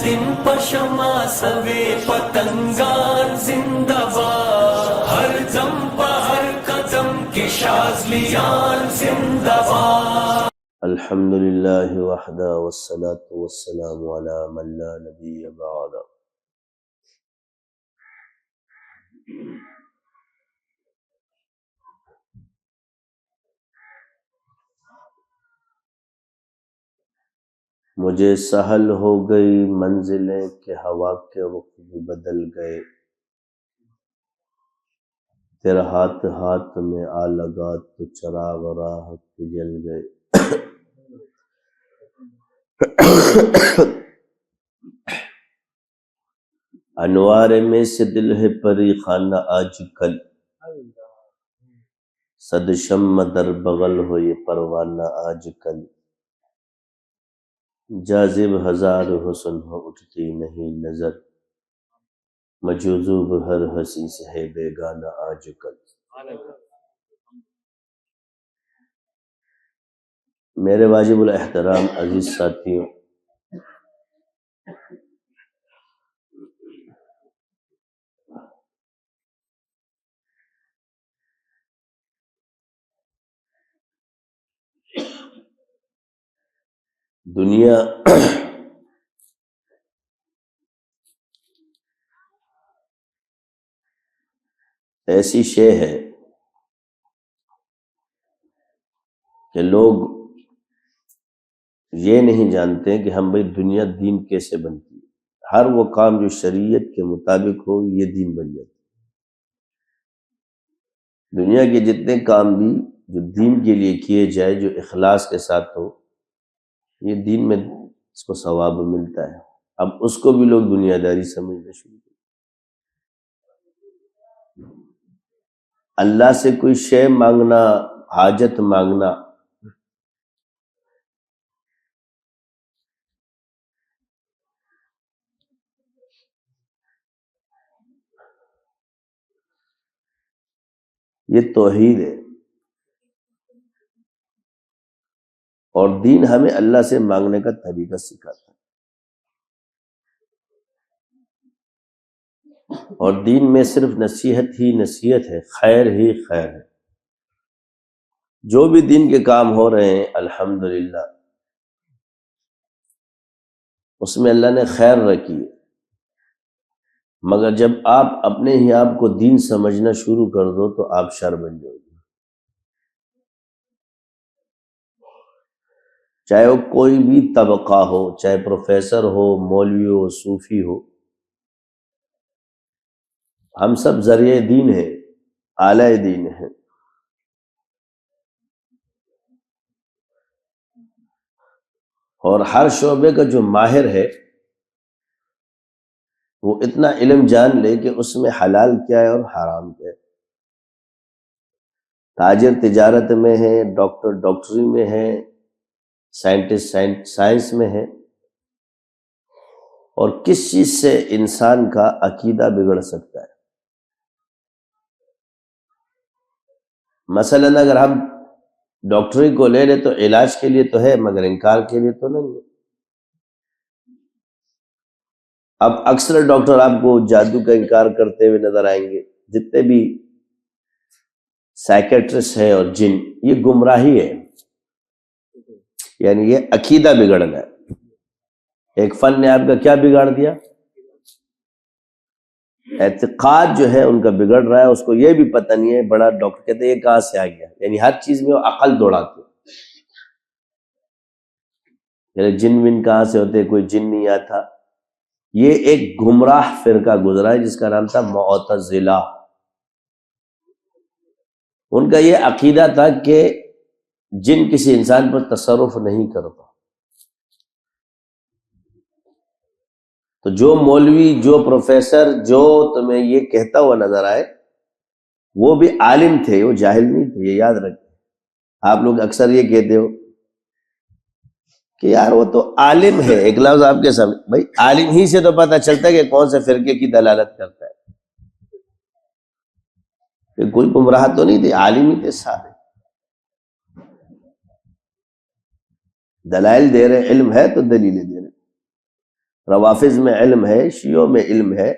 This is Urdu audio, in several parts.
زن پشما سوے پتنگان زندہ باد، ہر دم پہ ہر قدم کی شازلیان زندہ باد۔ الحمد للہ وحدہ والصلاة والسلام علی من لا نبی بعد۔ مجھے سہل ہو گئی منزلیں کہ ہوا کے رخ بھی بدل گئے، تیرا ہاتھ ہاتھ میں آ لگا تو چراغ راہ کے جل گئے۔ انوار میں سے دل ہے پری خانہ آج کل، صد شمع در بغل ہو یہ پروانہ آج کل، جاذب ہزار حسن ہو اٹھتی نہیں نظر، مجذوب ہر ہنسی سے ہے بیگانہ آج کل۔ میرے واجب الاحترام عزیز ساتھیوں، دنیا ایسی شے ہے کہ لوگ یہ نہیں جانتے کہ ہم بھئی دنیا دین کیسے بنتی ہے۔ ہر وہ کام جو شریعت کے مطابق ہو یہ دین بن جاتا ہے۔ دنیا کے جتنے کام بھی جو دین کے لیے کیے جائے، جو اخلاص کے ساتھ ہو، یہ دین میں اس کو ثواب ملتا ہے۔ اب اس کو بھی لوگ دنیا داری سمجھنا شروع کر۔ اللہ سے کوئی شے مانگنا، حاجت مانگنا، یہ توحید ہے، اور دین ہمیں اللہ سے مانگنے کا طریقہ سکھاتا ہے۔ اور دین میں صرف نصیحت ہی نصیحت ہے، خیر ہی خیر ہے۔ جو بھی دین کے کام ہو رہے ہیں الحمدللہ اس میں اللہ نے خیر رکھی ہے، مگر جب آپ اپنے ہی آپ کو دین سمجھنا شروع کر دو تو آپ شر بن جاؤ گے۔ چاہے وہ کوئی بھی طبقہ ہو، چاہے پروفیسر ہو، مولوی ہو، صوفی ہو، ہم سب ذریعہ دین ہیں، آلہ دین ہیں۔ اور ہر شعبے کا جو ماہر ہے وہ اتنا علم جان لے کہ اس میں حلال کیا ہے اور حرام کیا ہے۔ تاجر تجارت میں ہے، ڈاکٹر ڈاکٹری میں ہے، سائنٹسٹ سائنس میں ہے، اور کس چیز سے انسان کا عقیدہ بگڑ سکتا ہے۔ مثلا اگر ہم ڈاکٹری کو لے لیں تو علاج کے لیے تو ہے مگر انکار کے لیے تو نہیں ہے۔ اب اکثر ڈاکٹر آپ کو جادو کا انکار کرتے ہوئے نظر آئیں گے، جتنے بھی سائیکیٹرسٹ ہے اور جن، یہ گمراہی ہے، یعنی یہ عقیدہ بگڑنا ہے۔ ایک فن نے آپ کا کیا بگاڑ دیا؟ اعتقاد جو ہے ان کا بگڑ رہا ہے، اس کو یہ بھی پتہ نہیں ہے۔ بڑا ڈاکٹر کہتے ہیں یہ کہاں سے آ گیا، یعنی ہر چیز میں وہ عقل دوڑاتے ہیں۔ یعنی جن ون کہاں سے ہوتے، کوئی جن نہیں آتا۔ یہ ایک گمراہ فرقہ گزرا ہے جس کا نام تھا معتزلہ۔ ان کا یہ عقیدہ تھا کہ جن کسی انسان پر تصرف نہیں کرتا۔ تو جو مولوی، جو پروفیسر، جو تمہیں یہ کہتا ہوا نظر آئے وہ بھی عالم تھے، وہ جاہل نہیں تھے، یہ یاد رکھیں۔ آپ لوگ اکثر یہ کہتے ہو کہ یار وہ تو عالم ہے، ایک لفظ آپ کے سامنے، بھائی عالم ہی سے تو پتہ چلتا ہے کہ کون سے فرقے کی دلالت کرتا ہے۔ کہ کوئی گمراہ تو نہیں تھے، عالم ہی تھے سارے۔ دلائل دے رہے، علم ہے تو دلیلیں دے رہے۔ روافض میں علم ہے، شیعوں میں علم ہے،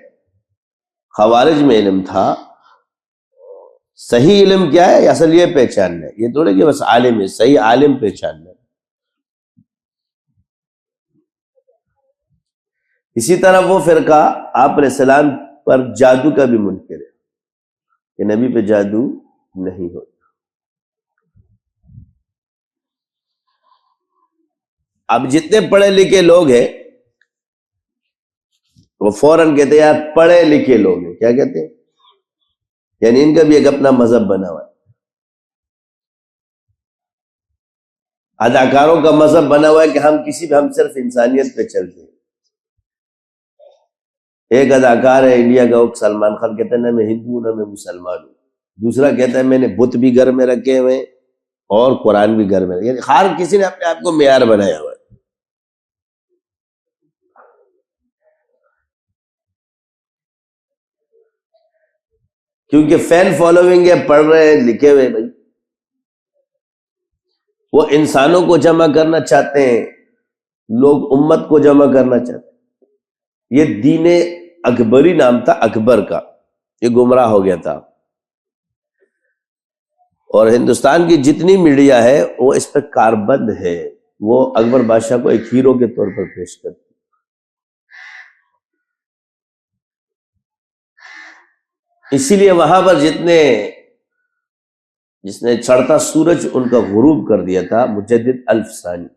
خوارج میں علم تھا. صحیح علم کیا ہے؟ اصل یہ پہچاننا ہے، یہ تھوڑے کہ بس عالم ہے، صحیح عالم پہچاننا ہے. اسی طرح وہ فرقہ آپ علیہ السلام پر جادو کا بھی منکر ہے کہ نبی پہ جادو نہیں ہوتا. اب جتنے پڑھے لکھے لوگ ہیں وہ فوراً کہتے ہیں یار پڑھے لکھے لوگ ہیں. کیا کہتے ہیں؟ یعنی ان کا بھی ایک اپنا مذہب بنا ہوا ہے. اداکاروں کا مذہب بنا ہوا ہے کہ ہم صرف انسانیت پہ چلتے ہیں. ایک اداکار ہے انڈیا کا، سلمان خان، کہتا ہے نہ میں ہندو نہ میں مسلمان ہوں. دوسرا کہتا ہے میں نے بت بھی گھر میں رکھے ہوئے اور قرآن بھی گھر میں، یعنی ہر کسی نے اپنے آپ کو معیار بنایا ہوا ہے. کیونکہ فین فالوئنگ ہے، پڑھ رہے ہیں، لکھے ہوئے بھائی. وہ انسانوں کو جمع کرنا چاہتے ہیں، لوگ امت کو جمع کرنا چاہتے ہیں. یہ دین اکبری نام تھا اکبر کا، یہ گمراہ ہو گیا تھا. اور ہندوستان کی جتنی میڈیا ہے وہ اس پہ کاربند ہے. وہ اکبر بادشاہ کو ایک ہیرو کے طور پر پیش کرتی. اسی لیے وہاں پر جس نے چڑھتا سورج ان کا غروب کر دیا تھا، مجدد الف ثانی،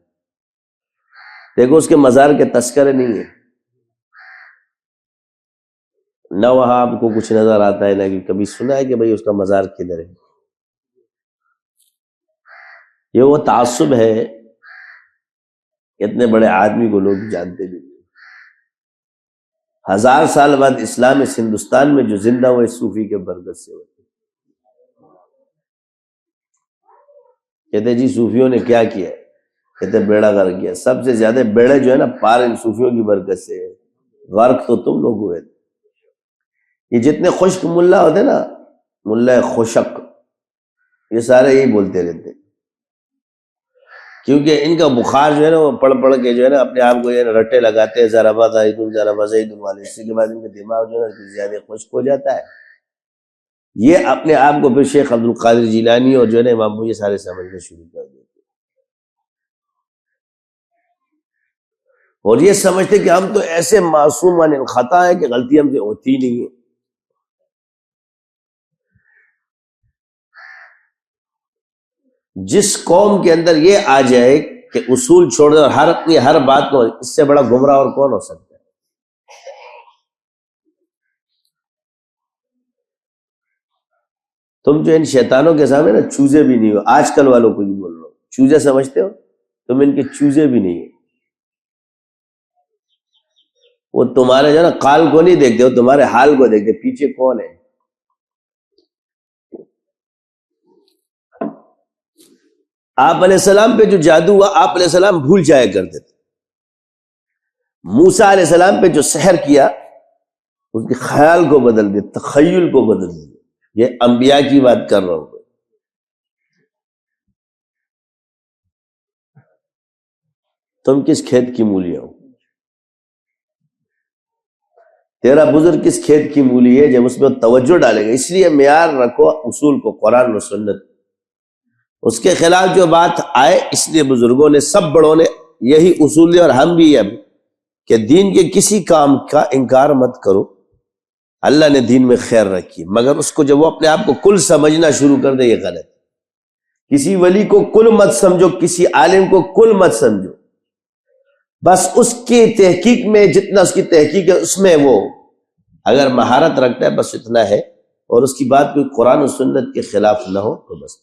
دیکھو اس کے مزار کے تذکرے نہیں ہیں. نہ وہاں آپ کو کچھ نظر آتا ہے، نہ کہ کبھی سنا ہے کہ بھئی اس کا مزار کدھر ہے. یہ وہ تعصب ہے، اتنے بڑے آدمی کو لوگ جانتے بھی نہیں. 1000 سال بعد اسلام اس ہندوستان میں جو زندہ ہوئے صوفی کے برکت سے ہوتے. کہتے جی صوفیوں نے کیا کیا؟ کہتے بیڑا غرق کیا. سب سے زیادہ بیڑے جو ہے نا پار ان صوفیوں کی برکت سے ہے. غرق تو تم لوگ ہوئے تھے. یہ جتنے خشک ملا ہوتے نا، ملا خشک، یہ سارے یہی بولتے رہتے، کیونکہ ان کا بخار جو ہے نا وہ پڑھ پڑھ کے جو ہے نا اپنے آپ کو یہ رٹے لگاتے ہیں، ذرا زید والے. اسی کے بعد ان کا دماغ جو ہے نا زیادہ خشک ہو جاتا ہے. یہ اپنے آپ کو پھر شیخ عبد القادر جیلانی اور جو ہے نا امام یہ سارے سمجھنے شروع کر دیتے، اور یہ سمجھتے کہ ہم تو ایسے معصوم عن الخطا ہے کہ غلطی ہم سے ہوتی نہیں ہے. جس قوم کے اندر یہ آ جائے کہ اصول چھوڑ دے اور ہر بات کو، اس سے بڑا گمراہ اور کون ہو سکتا ہے؟ تم جو ان شیطانوں کے سامنے نا چوزے بھی نہیں ہو. آج کل والوں کو بھی بول رہا ہوں، چوزے سمجھتے ہو؟ تم ان کے چوزے بھی نہیں ہو. وہ تمہارے جو ہے نا قال کو نہیں دیکھتے، وہ تمہارے حال کو دیکھتے، پیچھے کون ہے. آپ علیہ السلام پہ جو جادو ہوا، آپ علیہ السلام بھول جایا کرتے تھے. موسیٰ علیہ السلام پہ جو سحر کیا، اس کے خیال کو بدل دیا، تخیل کو بدل دیا. یہ انبیاء کی بات کر رہا ہوں. تم کس کھیت کی مولیاں ہو؟ تیرا بزرگ کس کھیت کی مولی ہے جب اس میں توجہ ڈالے گا. اس لیے معیار رکھو اصول کو، قرآن و سنت. اس کے خلاف جو بات آئے، اس لیے بزرگوں نے، سب بڑوں نے یہی اصول لیا، اور ہم بھی اب، کہ دین کے کسی کام کا انکار مت کرو. اللہ نے دین میں خیر رکھی، مگر اس کو جب وہ اپنے آپ کو کل سمجھنا شروع کر دے، یہ غلط. کسی ولی کو کل مت سمجھو، کسی عالم کو کل مت سمجھو. بس اس کی تحقیق میں جتنا اس کی تحقیق ہے اس میں وہ اگر مہارت رکھتا ہے، بس اتنا ہے. اور اس کی بات کوئی قرآن و سنت کے خلاف نہ ہو تو بس.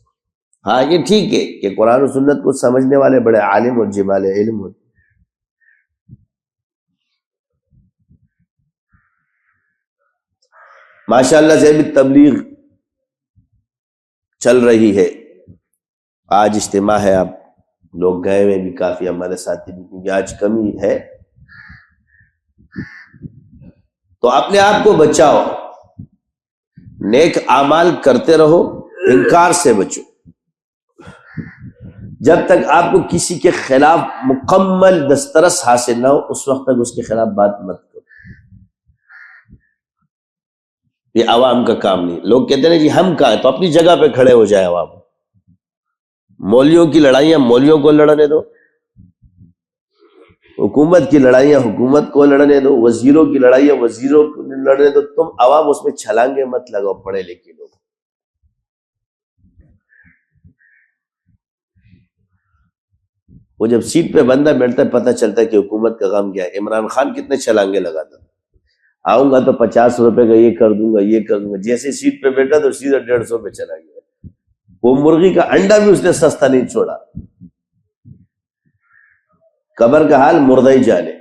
ہاں یہ ٹھیک ہے کہ قرآن و سنت کو سمجھنے والے بڑے عالم اور جمال علم ہوتے. ماشاءاللہ سے بھی تبلیغ چل رہی ہے. آج اجتماع ہے، آپ لوگ گئے ہوئے بھی کافی، ہمارے ساتھی بھی، کیونکہ آج کمی ہے. تو اپنے آپ کو بچاؤ، نیک اعمال کرتے رہو، انکار سے بچو. جب تک آپ کو کسی کے خلاف مکمل دسترس حاصل نہ ہو اس وقت تک اس کے خلاف بات مت کرو. یہ عوام کا کام نہیں. لوگ کہتے ہیں جی ہم کہاں ہیں، تو اپنی جگہ پہ کھڑے ہو جائے عوام. مولویوں کی لڑائیاں مولویوں کو لڑنے دو، حکومت کی لڑائیاں حکومت کو لڑنے دو، وزیروں کی لڑائیاں وزیروں کو لڑنے دو. تم عوام اس میں چھلانگے مت لگاؤ. پڑھے لکھے لوگ وہ جب سیٹ پہ بندہ بیٹھتا ہے پتہ چلتا ہے کہ حکومت کا غم کیا ہے. عمران خان کتنے چھلانگے لگاتا، آؤں گا تو 50 روپے کا یہ کر دوں گا یہ کر دوں گا. جیسے سیٹ پہ بیٹھا تو سیدھا 150 پہ چلا گیا. وہ مرغی کا انڈا بھی اس نے سستا نہیں چھوڑا. قبر کا حال مردہ ہی جانے.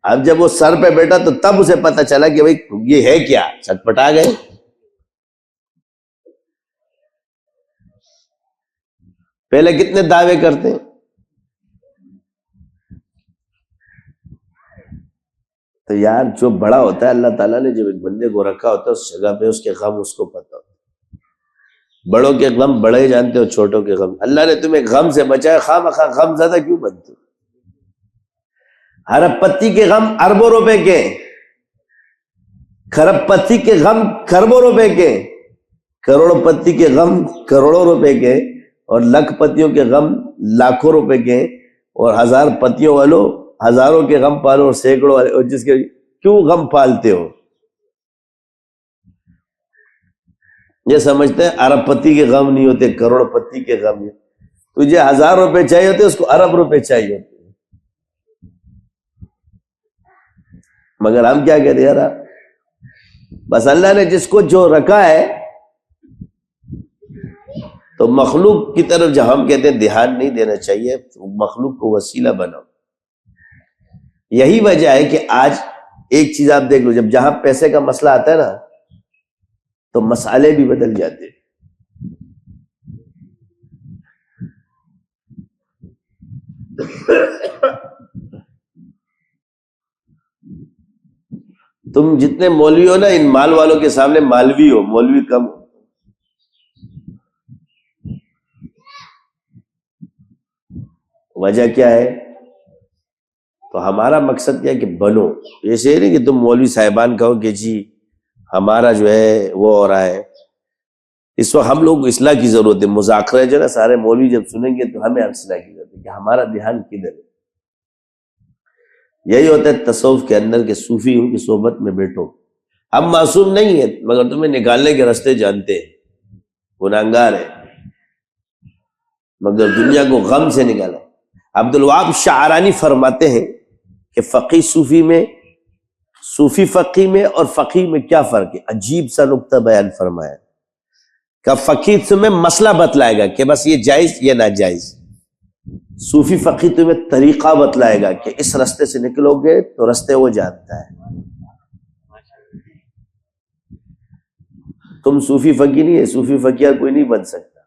اب جب وہ سر پہ بیٹھا تو تب اسے پتہ چلا کہ بھئی یہ ہے کیا، چھٹپٹا گئے. پہلے کتنے دعوے کرتے ہیں. تو یار جو بڑا ہوتا ہے اللہ تعالیٰ نے جب ایک بندے کو رکھا ہوتا ہے اس جگہ پہ اس کے غم اس کو پتہ ہوتا ہے. بڑوں کے غم بڑے جانتے ہو، چھوٹوں کے غم اللہ نے تمہیں غم سے بچایا. خواہ مخواہ غم زیادہ کیوں بنتے؟ ارب پتی کے غم اربوں روپے کے، کھرب پتی کے غم کھربوں روپے کے، کروڑ پتی کے غم کروڑوں روپے کے، اور لکھ پتیوں کے غم لاکھوں روپے کے، اور 1000 پتیوں والوں ہزاروں کے غم پالو اور سینکڑوں والے. اور جس کے کیوں غم پالتے ہو؟ یہ سمجھتے ہیں ارب پتی کے غم نہیں ہوتے، کروڑ پتی کے غم نہیں. تجھے 1000 روپے چاہیے ہوتے، اس کو ارب روپے چاہیے ہوتے. مگر ہم کیا کہتے ہیں یار، بس اللہ نے جس کو جو رکھا ہے تو مخلوق کی طرف جب ہم کہتے ہیں دھیان نہیں دینا چاہیے، مخلوق کو وسیلہ بناؤ. یہی وجہ ہے کہ آج ایک چیز آپ دیکھ لو، جب جہاں پیسے کا مسئلہ آتا ہے نا تو مسئلے بھی بدل جاتے ہیں. تم جتنے مولوی ہو نا ان مال والوں کے سامنے مالوی ہو، مولوی کم ہو. وجہ کیا ہے؟ تو ہمارا مقصد کیا ہے کہ بنو. ایسے نہیں کہ تم مولوی صاحبان کہو کہ جی ہمارا جو ہے وہ ہو رہا ہے. اس وقت ہم لوگ کو اصلاح کی ضرورت ہے. مذاکرہ جو ہے نا سارے مولوی جب سنیں گے تو ہمیں اصلاح کی ضرورت ہے کہ ہمارا دھیان کدھر ہے. یہی ہوتا ہے تصوف کے اندر کہ صوفی ہوں کی صحبت میں بیٹھو. ہم معصوم نہیں ہیں مگر تمہیں نکالنے کے راستے جانتے ہیں. گناہگار ہے مگر دنیا کو غم سے نکالا. عبدالوہاب شعرانی فرماتے ہیں کہ فقی صوفی میں، صوفی فقی میں اور فقی میں کیا فرق ہے. عجیب سا نقطہ بیان فرمایا کہ فقی تمہیں مسئلہ بتلائے گا کہ بس یہ جائز یہ ناجائز. صوفی فقی تمہیں طریقہ بتلائے گا کہ اس رستے سے نکلو گے تو رستے وہ جانتا ہے. تم صوفی فقی نہیں ہے، صوفی فقیہ کوئی نہیں بن سکتا.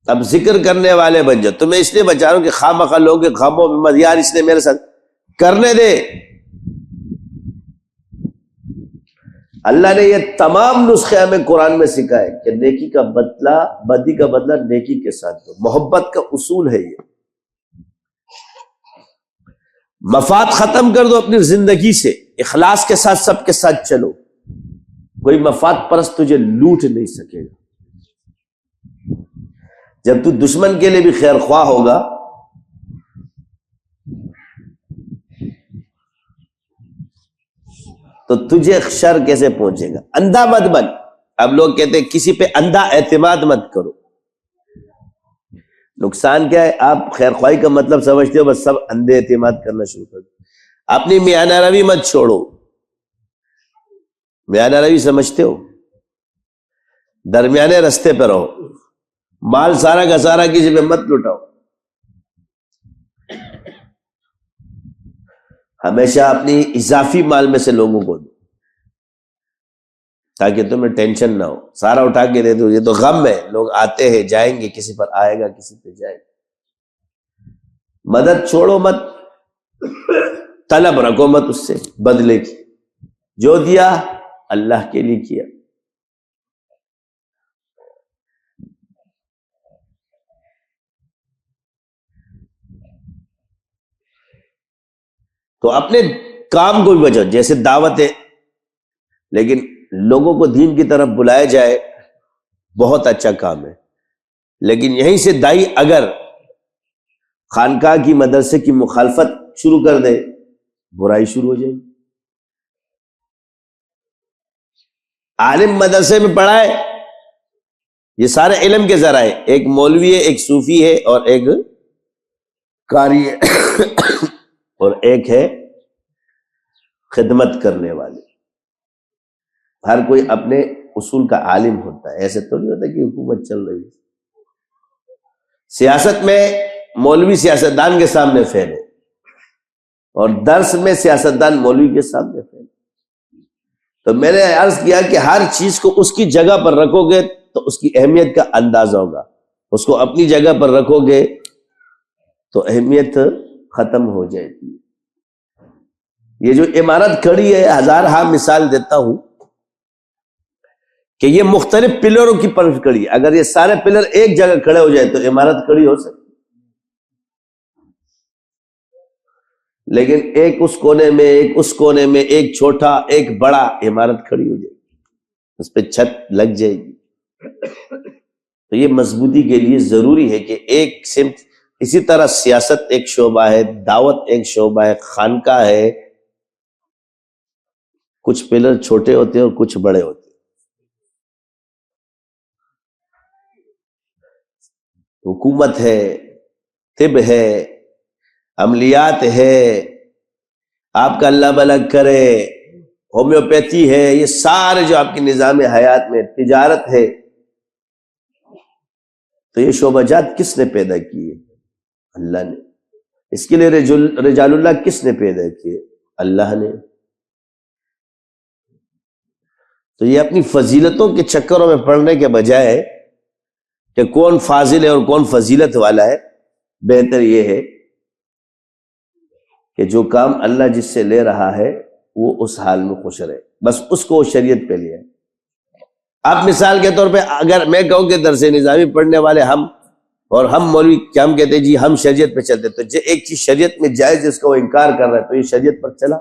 اب ذکر کرنے والے بن جاؤ. تمہیں اس لیے بچا رہا ہوں کہ خواہ مخواہ لوگوں کے غموں میں مت، یار اس نے میرے ساتھ کرنے دے. اللہ نے یہ تمام نسخے ہمیں قرآن میں سکھائے کہ نیکی کا بدلہ، بدی کا بدلہ نیکی کے ساتھ دو. محبت کا اصول ہے یہ. مفاد ختم کر دو اپنی زندگی سے، اخلاص کے ساتھ سب کے ساتھ چلو. کوئی مفاد پرست تجھے لوٹ نہیں سکے گا. جب تو دشمن کے لیے بھی خیر خواہ ہوگا تو تجھے شر کیسے پہنچے گا. اندھا مت بن. اب لوگ کہتے ہیں کسی پہ اندھا اعتماد مت کرو. نقصان کیا ہے؟ آپ خیر خواہی کا مطلب سمجھتے ہو، بس سب اندھے اعتماد کرنا شروع کر دو. اپنی میانہ روی مت چھوڑو. میانہ روی سمجھتے ہو؟ درمیانے رستے پہ رہو. مال سارا کا سارا کسی پہ مت لٹاؤ. ہمیشہ اپنی اضافی مال میں سے لوگوں کو دو تاکہ تمہیں ٹینشن نہ ہو. سارا اٹھا کے دے دو، یہ تو غم ہے. لوگ آتے ہیں جائیں گے، کسی پر آئے گا کسی پہ جائے گا. مدد چھوڑو مت، طلب رکھو مت اس سے بدلے کی. جو دیا اللہ کے لیے کیا. تو اپنے کام کو بھی بچاؤ، جیسے دعوت ہے، لیکن لوگوں کو دین کی طرف بلایا جائے، بہت اچھا کام ہے، لیکن یہیں سے دائی اگر خانقاہ کی مدرسے کی مخالفت شروع کر دے، برائی شروع ہو جائے گی۔ عالم مدرسے میں پڑھائے، یہ سارے علم کے ذرائع، ایک مولوی ہے، ایک صوفی ہے، اور ایک قاری ہے اور ایک ہے خدمت کرنے والے۔ ہر کوئی اپنے اصول کا عالم ہوتا ہے، ایسے تو نہیں ہوتا کہ حکومت چل رہی ہے۔ سیاست میں مولوی سیاستدان کے سامنے فیل ہے، اور درس میں سیاستدان مولوی کے سامنے فیل ہے۔ تو میں نے عرض کیا کہ ہر چیز کو اس کی جگہ پر رکھو گے تو اس کی اہمیت کا اندازہ ہوگا، اس کو اپنی جگہ پر رکھو گے تو اہمیت ختم ہو جائے گی۔ یہ جو عمارت کھڑی ہے، ہزارہا مثال دیتا ہوں کہ یہ مختلف پلروں کی پر کھڑی ہے، اگر یہ سارے پلر ایک جگہ کھڑے ہو جائے تو عمارت کھڑی ہو سکتی، لیکن ایک اس کونے میں، ایک اس کونے میں، ایک چھوٹا ایک بڑا، عمارت کھڑی ہو جائے گی، اس پہ چھت لگ جائے گی۔ تو یہ مضبوطی کے لیے ضروری ہے کہ ایک سمت، اسی طرح سیاست ایک شعبہ ہے، دعوت ایک شعبہ ہے، خانقاہ ہے، کچھ پلر چھوٹے ہوتے ہیں اور کچھ بڑے ہوتے ہیں۔ حکومت ہے، طب ہے، عملیات ہے، آپ کا اللہ بھلا کرے، ہومیوپیتھی ہے، یہ سارے جو آپ کے نظام حیات میں، تجارت ہے، تو یہ شعبہ جات کس نے پیدا کیے؟ اللہ نے۔ اس کے لیے رجال اللہ کس نے پیدا کیے؟ اللہ نے۔ تو یہ اپنی فضیلتوں کے چکروں میں پڑنے کے بجائے کہ کون فاضل ہے اور کون فضیلت والا ہے، بہتر یہ ہے کہ جو کام اللہ جس سے لے رہا ہے وہ اس حال میں خوش رہے، بس اس کو شریعت پہ لیا ہے۔ اب مثال کے طور پہ اگر میں کہوں کہ درس نظامی پڑھنے والے ہم، اور ہم مولوی کیا ہم کہتے ہیں جی ہم شریعت پہ چلتے، تو جو ایک چیز شریعت میں جائز جس کا وہ انکار کر رہا ہے تو یہ شریعت پر چلا۔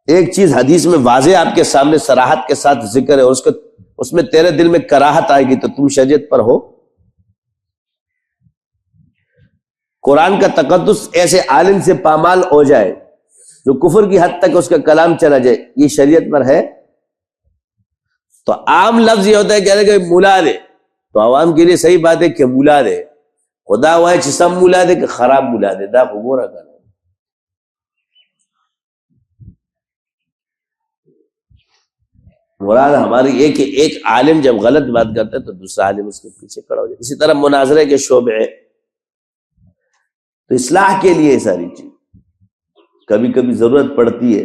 ایک چیز حدیث میں واضح آپ کے سامنے صراحت کے ساتھ ذکر ہے، اور اس میں تیرے دل میں کراہت آئے گی تو تم شریعت پر ہو۔ قرآن کا تقدس ایسے عالم سے پامال ہو جائے جو کفر کی حد تک اس کا کلام چلا جائے، یہ شریعت پر ہے؟ تو عام لفظ یہ ہوتا ہے کہنے کہ مولا دے، تو عوام کے لیے صحیح بات ہے کہ مولا دے، خدا ہوا ہے چسم مولا دے کہ خراب مولا دے، دا خبورہ کرنا۔ مراد ہماری یہ کہ ایک عالم جب غلط بات کرتا ہے تو دوسرا عالم اس کے پیچھے کھڑا ہو جائے۔ اسی طرح مناظرے کے شعبے ہیں، تو اصلاح کے لیے ساری چیز کبھی کبھی ضرورت پڑتی ہے،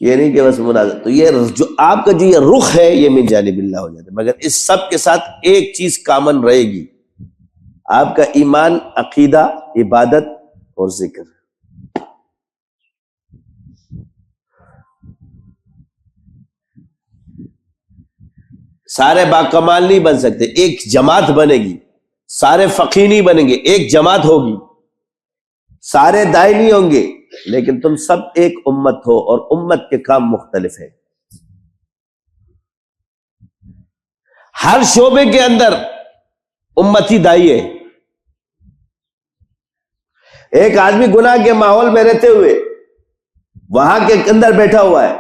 یہ نہیں کہ بس مناظر۔ تو یہ جو آپ کا جو یہ رخ ہے یہ من جانب اللہ ہو جاتا ہے، مگر اس سب کے ساتھ ایک چیز کامن رہے گی، آپ کا ایمان، عقیدہ، عبادت اور ذکر۔ سارے باکمال نہیں بن سکتے، ایک جماعت بنے گی، سارے فقیہ نہیں بنیں گے، ایک جماعت ہوگی، سارے داعی نہیں ہوں گے، لیکن تم سب ایک امت ہو، اور امت کے کام مختلف ہیں۔ ہر شعبے کے اندر امتی داعی ہے۔ ایک آدمی گناہ کے ماحول میں رہتے ہوئے وہاں کے اندر بیٹھا ہوا ہے،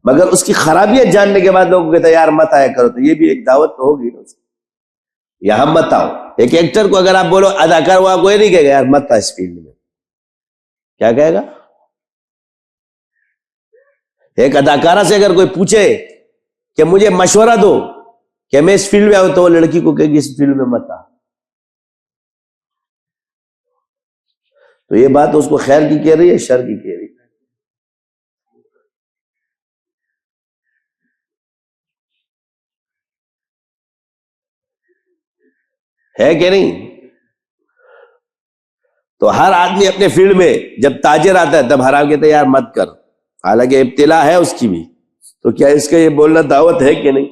مگر اس کی خرابیت جاننے کے بعد لوگوں کہتا ہے یار مت آیا کرو، تو یہ بھی ایک دعوت تو ہوگی نا، یہاں مت آؤ۔ ایک ایکٹر کو اگر آپ بولو اداکار، وہاں کوئی نہیں کہے گا یار مت آ اس فیلڈ میں، کیا کہے گا؟ ایک اداکارہ سے اگر کوئی پوچھے کہ مجھے مشورہ دو کہ میں اس فیلڈ میں آؤں، تو وہ لڑکی کو کہے گی اس فیلڈ میں مت آ۔ تو یہ بات اس کو خیر کی کہہ رہی ہے، شر کی کہہ رہی ہے کہ نہیں؟ تو ہر آدمی اپنے فیلڈ میں جب تاجر آتا ہے تب حرام کہتا ہے یار مت کر، حالانکہ ابتلا ہے اس کی بھی، تو کیا اس کا یہ بولنا دعوت ہے کہ نہیں؟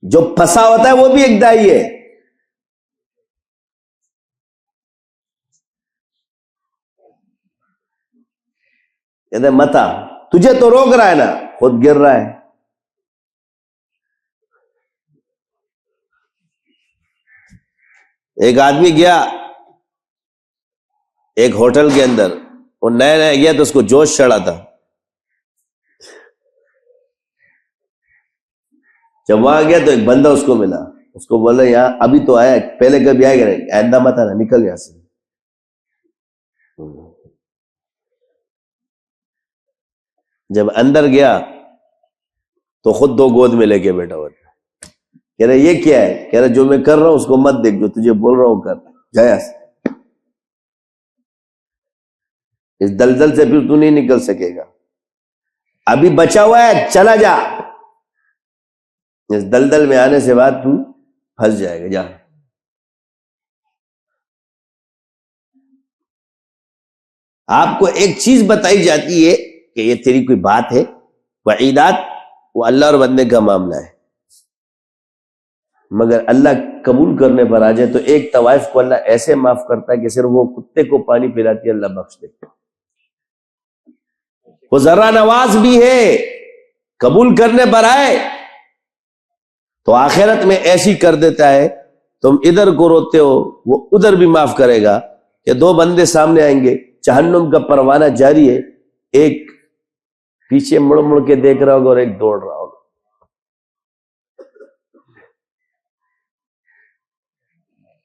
جو پھنسا ہوتا ہے وہ بھی ایک دائی ہے. کہتے متا تجھے تو روک رہا ہے نا، خود گر رہا ہے. ایک آدمی گیا ایک ہوٹل کے اندر، وہ نیا نیا گیا تو اس کو جوش چڑھا تھا. جب وہاں گیا تو ایک بندہ اس کو ملا، اس کو بولا یہاں ابھی تو آیا، پہلے کبھی آئے گا نہیں، آئندہ مت آنا، نکل یہاں سے. جب اندر گیا تو خود 2 گود میں لے کے بیٹھا ہوا تھا. کہہ رہے یہ کیا ہے؟ کہہ رہے جو میں کر رہا ہوں اس کو مت دیکھ، جو تجھے بول رہا ہوں کر، جا یہاں سے. اس دلدل سے پھر تو نہیں نکل سکے گا، ابھی بچا ہوا ہے، چلا جا. اس دلدل میں آنے سے بعد تو پھنس جائے گا، جا. آپ کو ایک چیز بتائی جاتی ہے کہ یہ تیری کوئی بات ہے، وعیدات وہ اللہ اور بندے کا معاملہ ہے، مگر اللہ قبول کرنے پر آ جائے تو ایک طوائف کو اللہ ایسے معاف کرتا ہے کہ صرف وہ کتے کو پانی پلاتی ہے اللہ بخش دیتا. وہ ذرہ نواز بھی ہے، قبول کرنے پر آئے تو آخرت میں ایسی کر دیتا ہے، تم ادھر کو روتے ہو وہ ادھر بھی معاف کرے گا. کہ 2 بندے سامنے آئیں گے، جہنم کا پروانہ جاری ہے، ایک پیچھے مڑ مڑ کے دیکھ رہا ہوگا اور ایک دوڑ رہا ہوگا.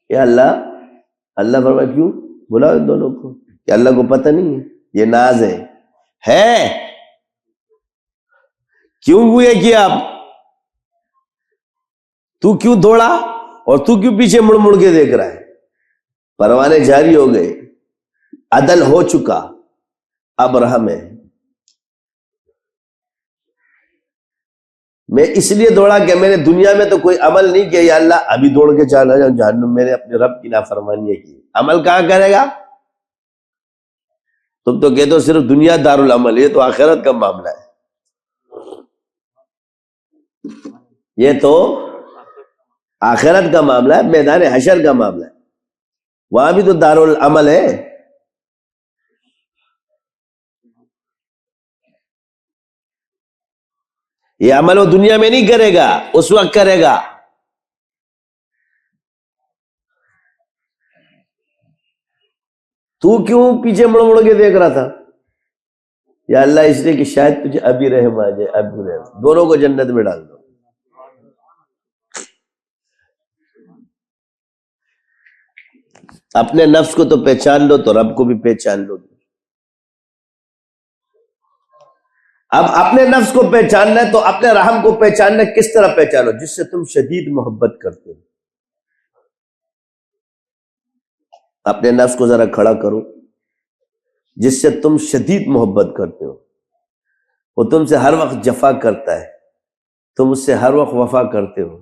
یا اللہ فرمایا کیوں بلاؤ ان دونوں کو؟ کہ اللہ کو پتہ نہیں ہے یہ ناز ہے کیوں ہوئے کیا آپ؟ تو کیوں دوڑا اور تو کیوں پیچھے مڑ مڑ کے دیکھ رہا ہے؟ پروانے جاری ہو گئے، عدل ہو چکا، اب رحم ہے. میں اس لیے دوڑا کہ میں نے دنیا میں تو کوئی عمل نہیں کیا، یا اللہ ابھی دوڑ کے چلا جاؤں جہنم، میں نے اپنے رب کی نافرمانی کی. عمل کہاں کرے گا؟ تم تو کہتے ہو صرف دنیا دارالعمل، یہ تو آخرت کا معاملہ ہے. یہ تو آخرت کا معاملہ ہے، میدان حشر کا معاملہ ہے، وہاں بھی تو دارالعمل ہے. یہ عمل وہ دنیا میں نہیں کرے گا، اس وقت کرے گا. تو کیوں پیچھے مڑ مڑ کے دیکھ رہا تھا؟ یا اللہ اس لیے کہ شاید تجھے ابھی رحم آ جائے، ابھی رحم، دونوں کو جنت میں ڈال دو. اپنے نفس کو تو پہچان لو تو رب کو بھی پہچان لو. اب اپنے نفس کو پہچاننا ہے تو اپنے رحم کو پہچاننا ہے. کس طرح پہچانو؟ جس سے تم شدید محبت کرتے ہو. اپنے نفس کو ذرا کھڑا کرو، جس سے تم شدید محبت کرتے ہو، وہ تم سے ہر وقت جفا کرتا ہے، تم اس سے ہر وقت وفا کرتے ہو.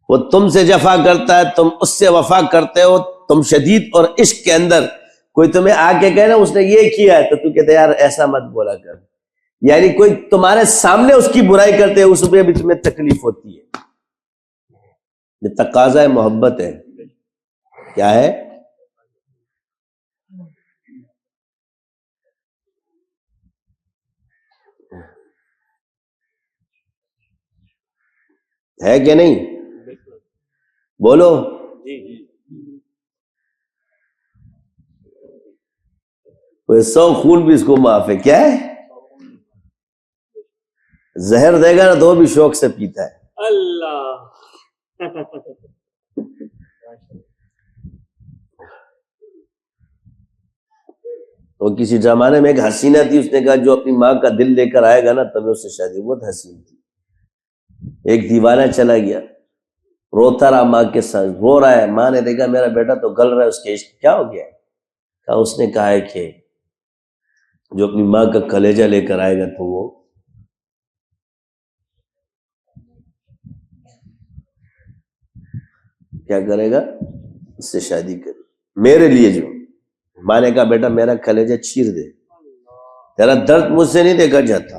وہ تم سے جفا کرتا ہے، تم اس سے وفا کرتے ہو. تم شدید اور عشق کے اندر کوئی تمہیں آ کے کہے نا اس نے یہ کیا ہے تو تو کہتے یار ایسا مت بولا کر. یعنی کوئی تمہارے سامنے اس کی برائی کرتے ہیں، اس پہ بھی تمہیں تکلیف ہوتی ہے. یہ تقاضا محبت ہے. کیا ہے؟ ہے کہ نہیں؟ بولو. کوئی 100 خون بھی اس کو معاف ہے. کیا ہے؟ زہر دے گا نا تو بھی شوق سے پیتا ہے. اللہ وہ کسی زمانے میں ایک حسینہ تھی، اس نے کہا جو اپنی ماں کا دل لے کر آئے گا نا تب میں اس سے شادی. بہت حسین تھی. ایک دیوانہ چلا گیا، روتا رہا ماں کے ساتھ، رو رہا ہے. ماں نے دیکھا میرا بیٹا تو گل رہا ہے، اس کے عشق کیا ہو گیا ہے؟ کہا اس نے کہا ہے کہ جو اپنی ماں کا کلیجہ لے کر آئے گا تو وہ کیا کرے گا؟ اس سے شادی کرے. میرے لیے جو ماں نے کہا بیٹا میرا کلیجہ چیر دے، تیرا درد مجھ سے نہیں دیکھا جاتا.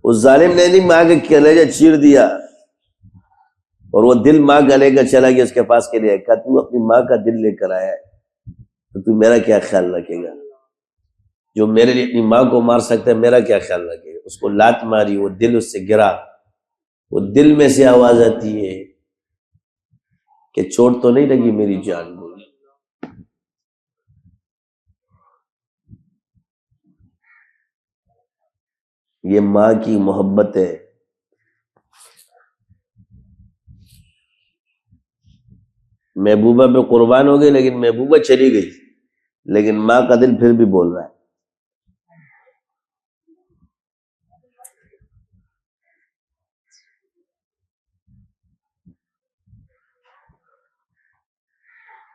اس ظالم نے نہیں ماں کا کلیجہ چیر دیا اور وہ دل ماں کا لے کر چلا گیا اس کے پاس کے لیے، کہا تو اپنی ماں کا دل لے کر آیا ہے تو تو میرا کیا خیال رکھے گا؟ جو میرے لیے اپنی ماں کو مار سکتا ہے میرا کیا خیال رکھے گا؟ اس کو لات ماری، وہ دل اس سے گرا، وہ دل میں سے آواز آتی ہے کہ چوٹ تو نہیں لگی میری جان کو؟ یہ ماں کی محبت ہے۔ محبوبہ پہ قربان ہو گئی، لیکن محبوبہ چلی گئی، لیکن ماں کا دل پھر بھی بول رہا ہے۔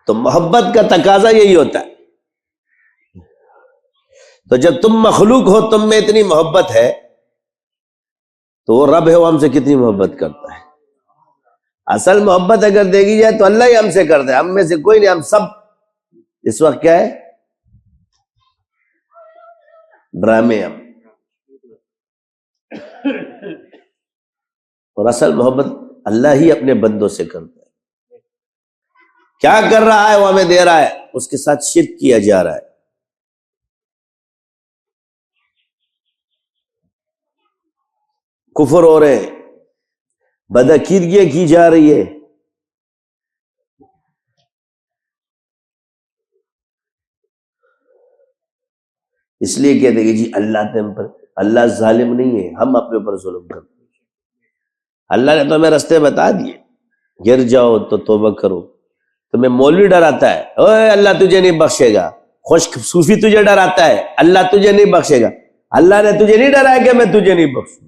تو محبت کا تقاضا یہی ہوتا ہے۔ تو جب تم مخلوق ہو، تم میں اتنی محبت ہے، تو وہ رب ہے، وہ ہم سے کتنی محبت کرتا ہے۔ اصل محبت اگر دیکھی جائے تو اللہ ہی ہم سے کرتا ہے، ہم میں سے کوئی نہیں، ہم سب اس وقت کیا ہے؟ ڈرامے ہم۔ اور اصل محبت اللہ ہی اپنے بندوں سے کرتا ہے۔ کیا کر رہا ہے وہ ہمیں دے رہا ہے، اس کے ساتھ شرک کیا جا رہا ہے۔ کفر ہو رہے ہیں، بدعقیدگیاں کی جا رہی ہے۔ اس لیے کہتے ہیں کہ جی اللہ نے ہم پر، اللہ ظالم نہیں ہے، ہم اپنے اوپر ظلم کرتے ہیں۔ اللہ نے تو ہمیں رستے بتا دیے، گر جاؤ تو توبہ کرو۔ تمہیں مولوی ڈراتا ہے، اوے اللہ تجھے نہیں بخشے گا، خشک صوفی تجھے ڈراتا ہے اللہ تجھے نہیں بخشے گا۔ اللہ نے تجھے نہیں ڈرایا کہ میں تجھے نہیں بخشوں۔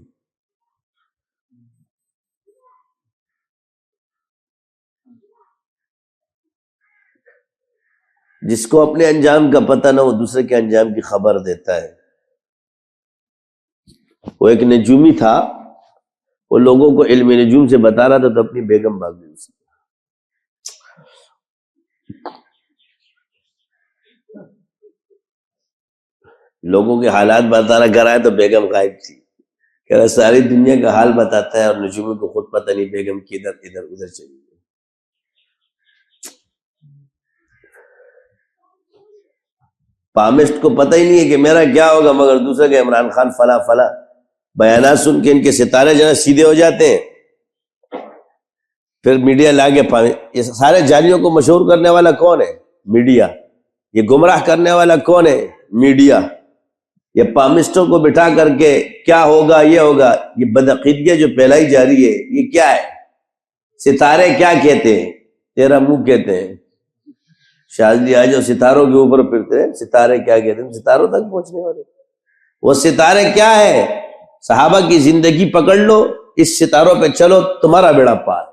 جس کو اپنے انجام کا پتہ نہ ہو، دوسرے کے انجام کی خبر دیتا ہے۔ وہ ایک نجومی تھا، وہ لوگوں کو علم نجوم سے بتا رہا تھا تو اپنی بیگم بھاگ گئی اس سے۔ لوگوں کے حالات بتا رہا، گھر آئے تو بیگم غائب تھی۔ کہہ رہا ساری دنیا کا حال بتاتا ہے اور نجومی کو خود پتہ نہیں بیگم کی ادھر ادھر چلی گئی۔ پامسٹ کو پتہ ہی نہیں ہے کہ میرا کیا ہوگا، مگر دوسرے کے عمران خان فلاں فلاں بیانات سن کے ان کے ستارے جو ہے سیدھے ہو جاتے ہیں۔ پھر میڈیا لاگے، یہ سارے جالیوں کو مشہور کرنے والا کون ہے؟ میڈیا۔ یہ گمراہ کرنے والا کون ہے؟ میڈیا۔ یہ پامسٹوں کو بٹھا کر کے کیا ہوگا یہ ہوگا، یہ بدعقیدگیاں جو پھیلائی جا رہی ہے یہ کیا ہے؟ ستارے کیا کہتے ہیں؟ تیرا منہ کہتے ہیں۔ شاذلی آ جاؤ ستاروں کے اوپر پھرتے ہیں، ستارے کیا کہتے ہیں؟ ستاروں تک پہنچنے والے وہ ستارے کیا ہے؟ صحابہ کی زندگی پکڑ لو، اس ستاروں پہ چلو، تمہارا بیڑا پار۔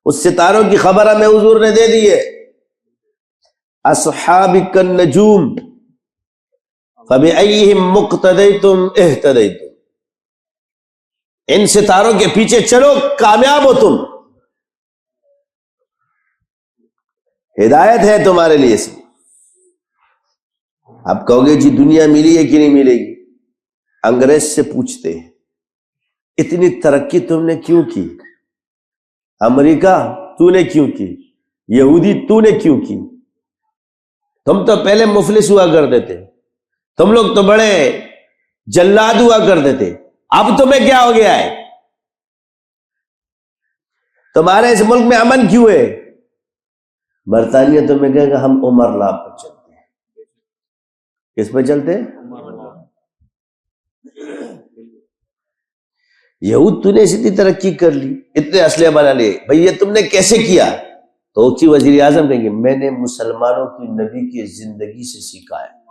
اس ستاروں کی خبر ہمیں حضور نے دے دی ہے، اصحابک النجوم فبأیہم مقتدیتم اہتدیتم، ان ستاروں کے پیچھے چلو، کامیاب ہو تم، ہدایت ہے تمہارے لیے۔ اس میں آپ کہو گے جی دنیا ملی ہے کہ نہیں ملے گی؟ انگریز سے پوچھتے ہیں اتنی ترقی تم نے کیوں کی؟ امریکہ تو نے کیوں کی؟ یہودی تو نے کیوں کی؟ تم تو پہلے مفلس ہوا کرتے تھے، تم لوگ تو بڑے جلاد ہوا کرتے تھے، اب تمہیں کیا ہو گیا ہے؟ تمہارے اس ملک میں امن کیوں ہے؟ برطانیہ تمہیں کہے گا ہم عمر لا پر چلتے ہیں۔ کس پہ چلتے ہیں؟ یہود تو نے اتنی ترقی کر لی، اتنے اسلحے بنا لیے، بھئی یہ تم نے کیسے کیا؟ تو اسی وزیر اعظم کہیں گے میں نے مسلمانوں کی نبی کی زندگی سے سیکھا ہے۔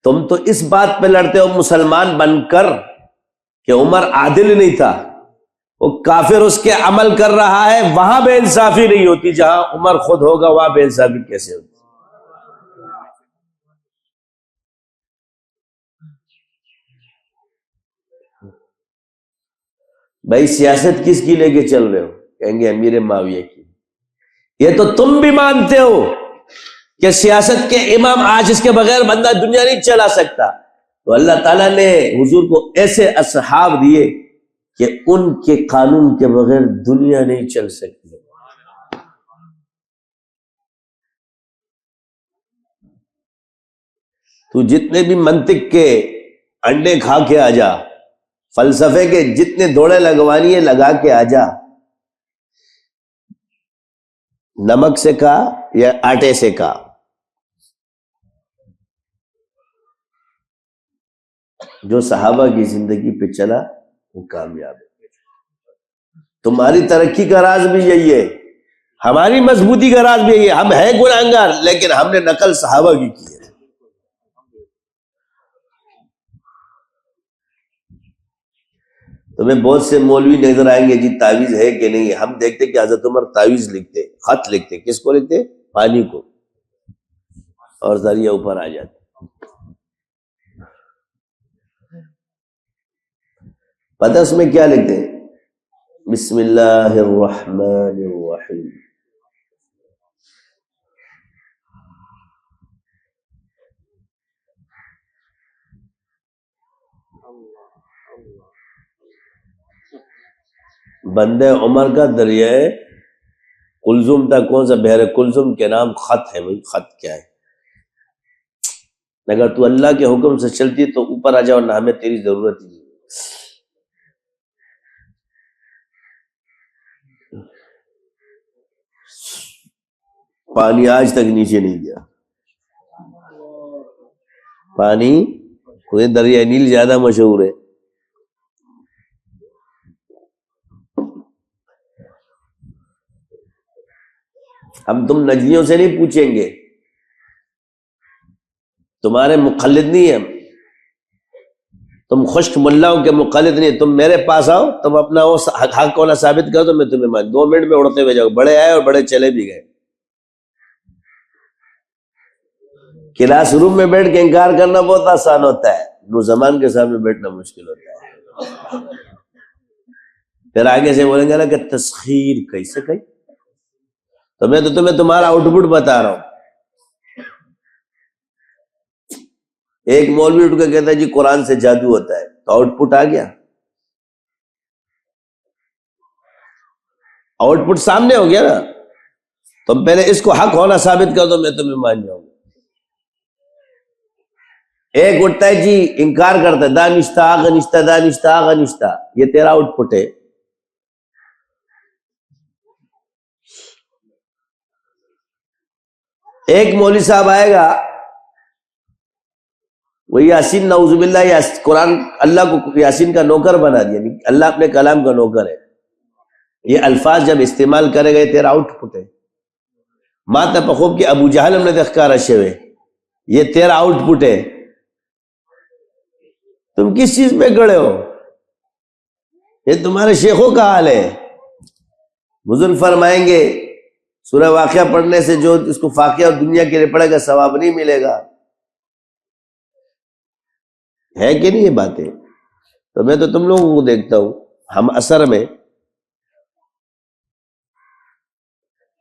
تم تو اس بات پہ لڑتے ہو مسلمان بن کر کہ عمر عادل نہیں تھا، وہ کافر اس کے عمل کر رہا ہے، وہاں بے انصافی نہیں ہوتی، جہاں عمر خود ہوگا وہاں بے انصافی کیسے ہوتی؟ بھائی سیاست کس کی لے کے چل رہے ہو؟ کہیں گے امیر معاویہ کی۔ یہ تو تم بھی مانتے ہو کہ سیاست کے امام آج اس کے بغیر بندہ دنیا نہیں چلا سکتا، تو اللہ تعالیٰ نے حضور کو ایسے اصحاب دیے کہ ان کے قانون کے بغیر دنیا نہیں چل سکتی۔ تو جتنے بھی منطق کے انڈے کھا کے آ جا، فلسفے کے جتنے دوڑے لگوانی ہے لگا کے آ جا، نمک سے کھا یا آٹے سے کھا، جو صحابہ کی زندگی پہ چلا وہ کامیاب ہے۔ تمہاری ترقی کا راز بھی یہی ہے، ہماری مضبوطی کا راز بھی یہی ہے۔ ہم ہیں گناہگار لیکن ہم نے نقل صحابہ کی ہے۔ تمہیں بہت سے مولوی نظر آئیں گے جی تعویذ ہے کہ نہیں ہے، ہم دیکھتے کہ حضرت عمر تعویذ لکھتے، خط لکھتے، کس کو لکھتے؟ پانی کو، اور ذریعہ اوپر آ جاتے۔ پتہ اس میں کیا لکھتے ہیں؟ بسم اللہ الرحمن الرحیم۔ بندے عمر کا دریائے کلزم تک کون سا بحر کلزم کے نام خط ہے۔ بھائی خط کیا ہے؟ اگر تو اللہ کے حکم سے چلتی تو اوپر آ جاؤ، نہ ہمیں تیری ضرورت ہی نہیں۔ پانی آج تک نیچے نہیں گیا، پانی کوئی دریا نیل زیادہ مشہور ہے۔ ہم تم نجدیوں سے نہیں پوچھیں گے، تمہارے مقلد نہیں ہیں، تم خشک ملاؤں کے مقلد نہیں، تم میرے پاس آؤ، تم اپنا وہ حق ہونا ثابت کرو تو میں تمہیں مان 2 منٹ میں اڑتے ہوئے جاؤ۔ بڑے آئے اور بڑے چلے بھی گئے۔ کلاس روم میں بیٹھ کے انکار کرنا بہت آسان ہوتا ہے، نور زمان کے سامنے بیٹھنا مشکل ہوتا ہے۔ پھر آگے سے بولیں گے نا کہ تسخیر کیسے کہی، تو میں تو تمہیں تمہارا آؤٹ پٹ بتا رہا ہوں۔ ایک مولوی اٹھ کے کہتا ہے جی قرآن سے جادو ہوتا ہے، تو آؤٹ پٹ آ گیا، آؤٹ پٹ سامنے ہو گیا نا۔ تم پہلے اس کو حق ہونا ثابت کر دو، میں تمہیں مان جاؤں گا۔ ایک اٹھتا ہے جی انکار کرتا ہے، دانشتہ غنشتہ دانشتہ غنشتہ، یہ تیرا آؤٹ پٹ ہے۔ ایک مولوی صاحب آئے گا، وہ یاسین نعوذ باللہ یا قرآن اللہ کو یاسین کا نوکر بنا دیا، اللہ اپنے کلام کا نوکر ہے، یہ الفاظ جب استعمال کرے گئے تیرا آؤٹ پٹ ہے۔ ماتا پخوب کہ ابو جہل ہم نے دخکار اشوے، یہ تیرا آؤٹ پٹ ہے۔ تم کس چیز پہ گڑے ہو؟ یہ تمہارے شیخوں کا حال ہے۔ بزرگ فرمائیں گے سورہ واقعہ پڑھنے سے جو اس کو فاقیہ اور دنیا کے لیے پڑھے گا ثواب نہیں ملے گا، ہے کہ نہیں یہ باتیں؟ تو میں تو تم لوگوں کو دیکھتا ہوں، ہم اثر میں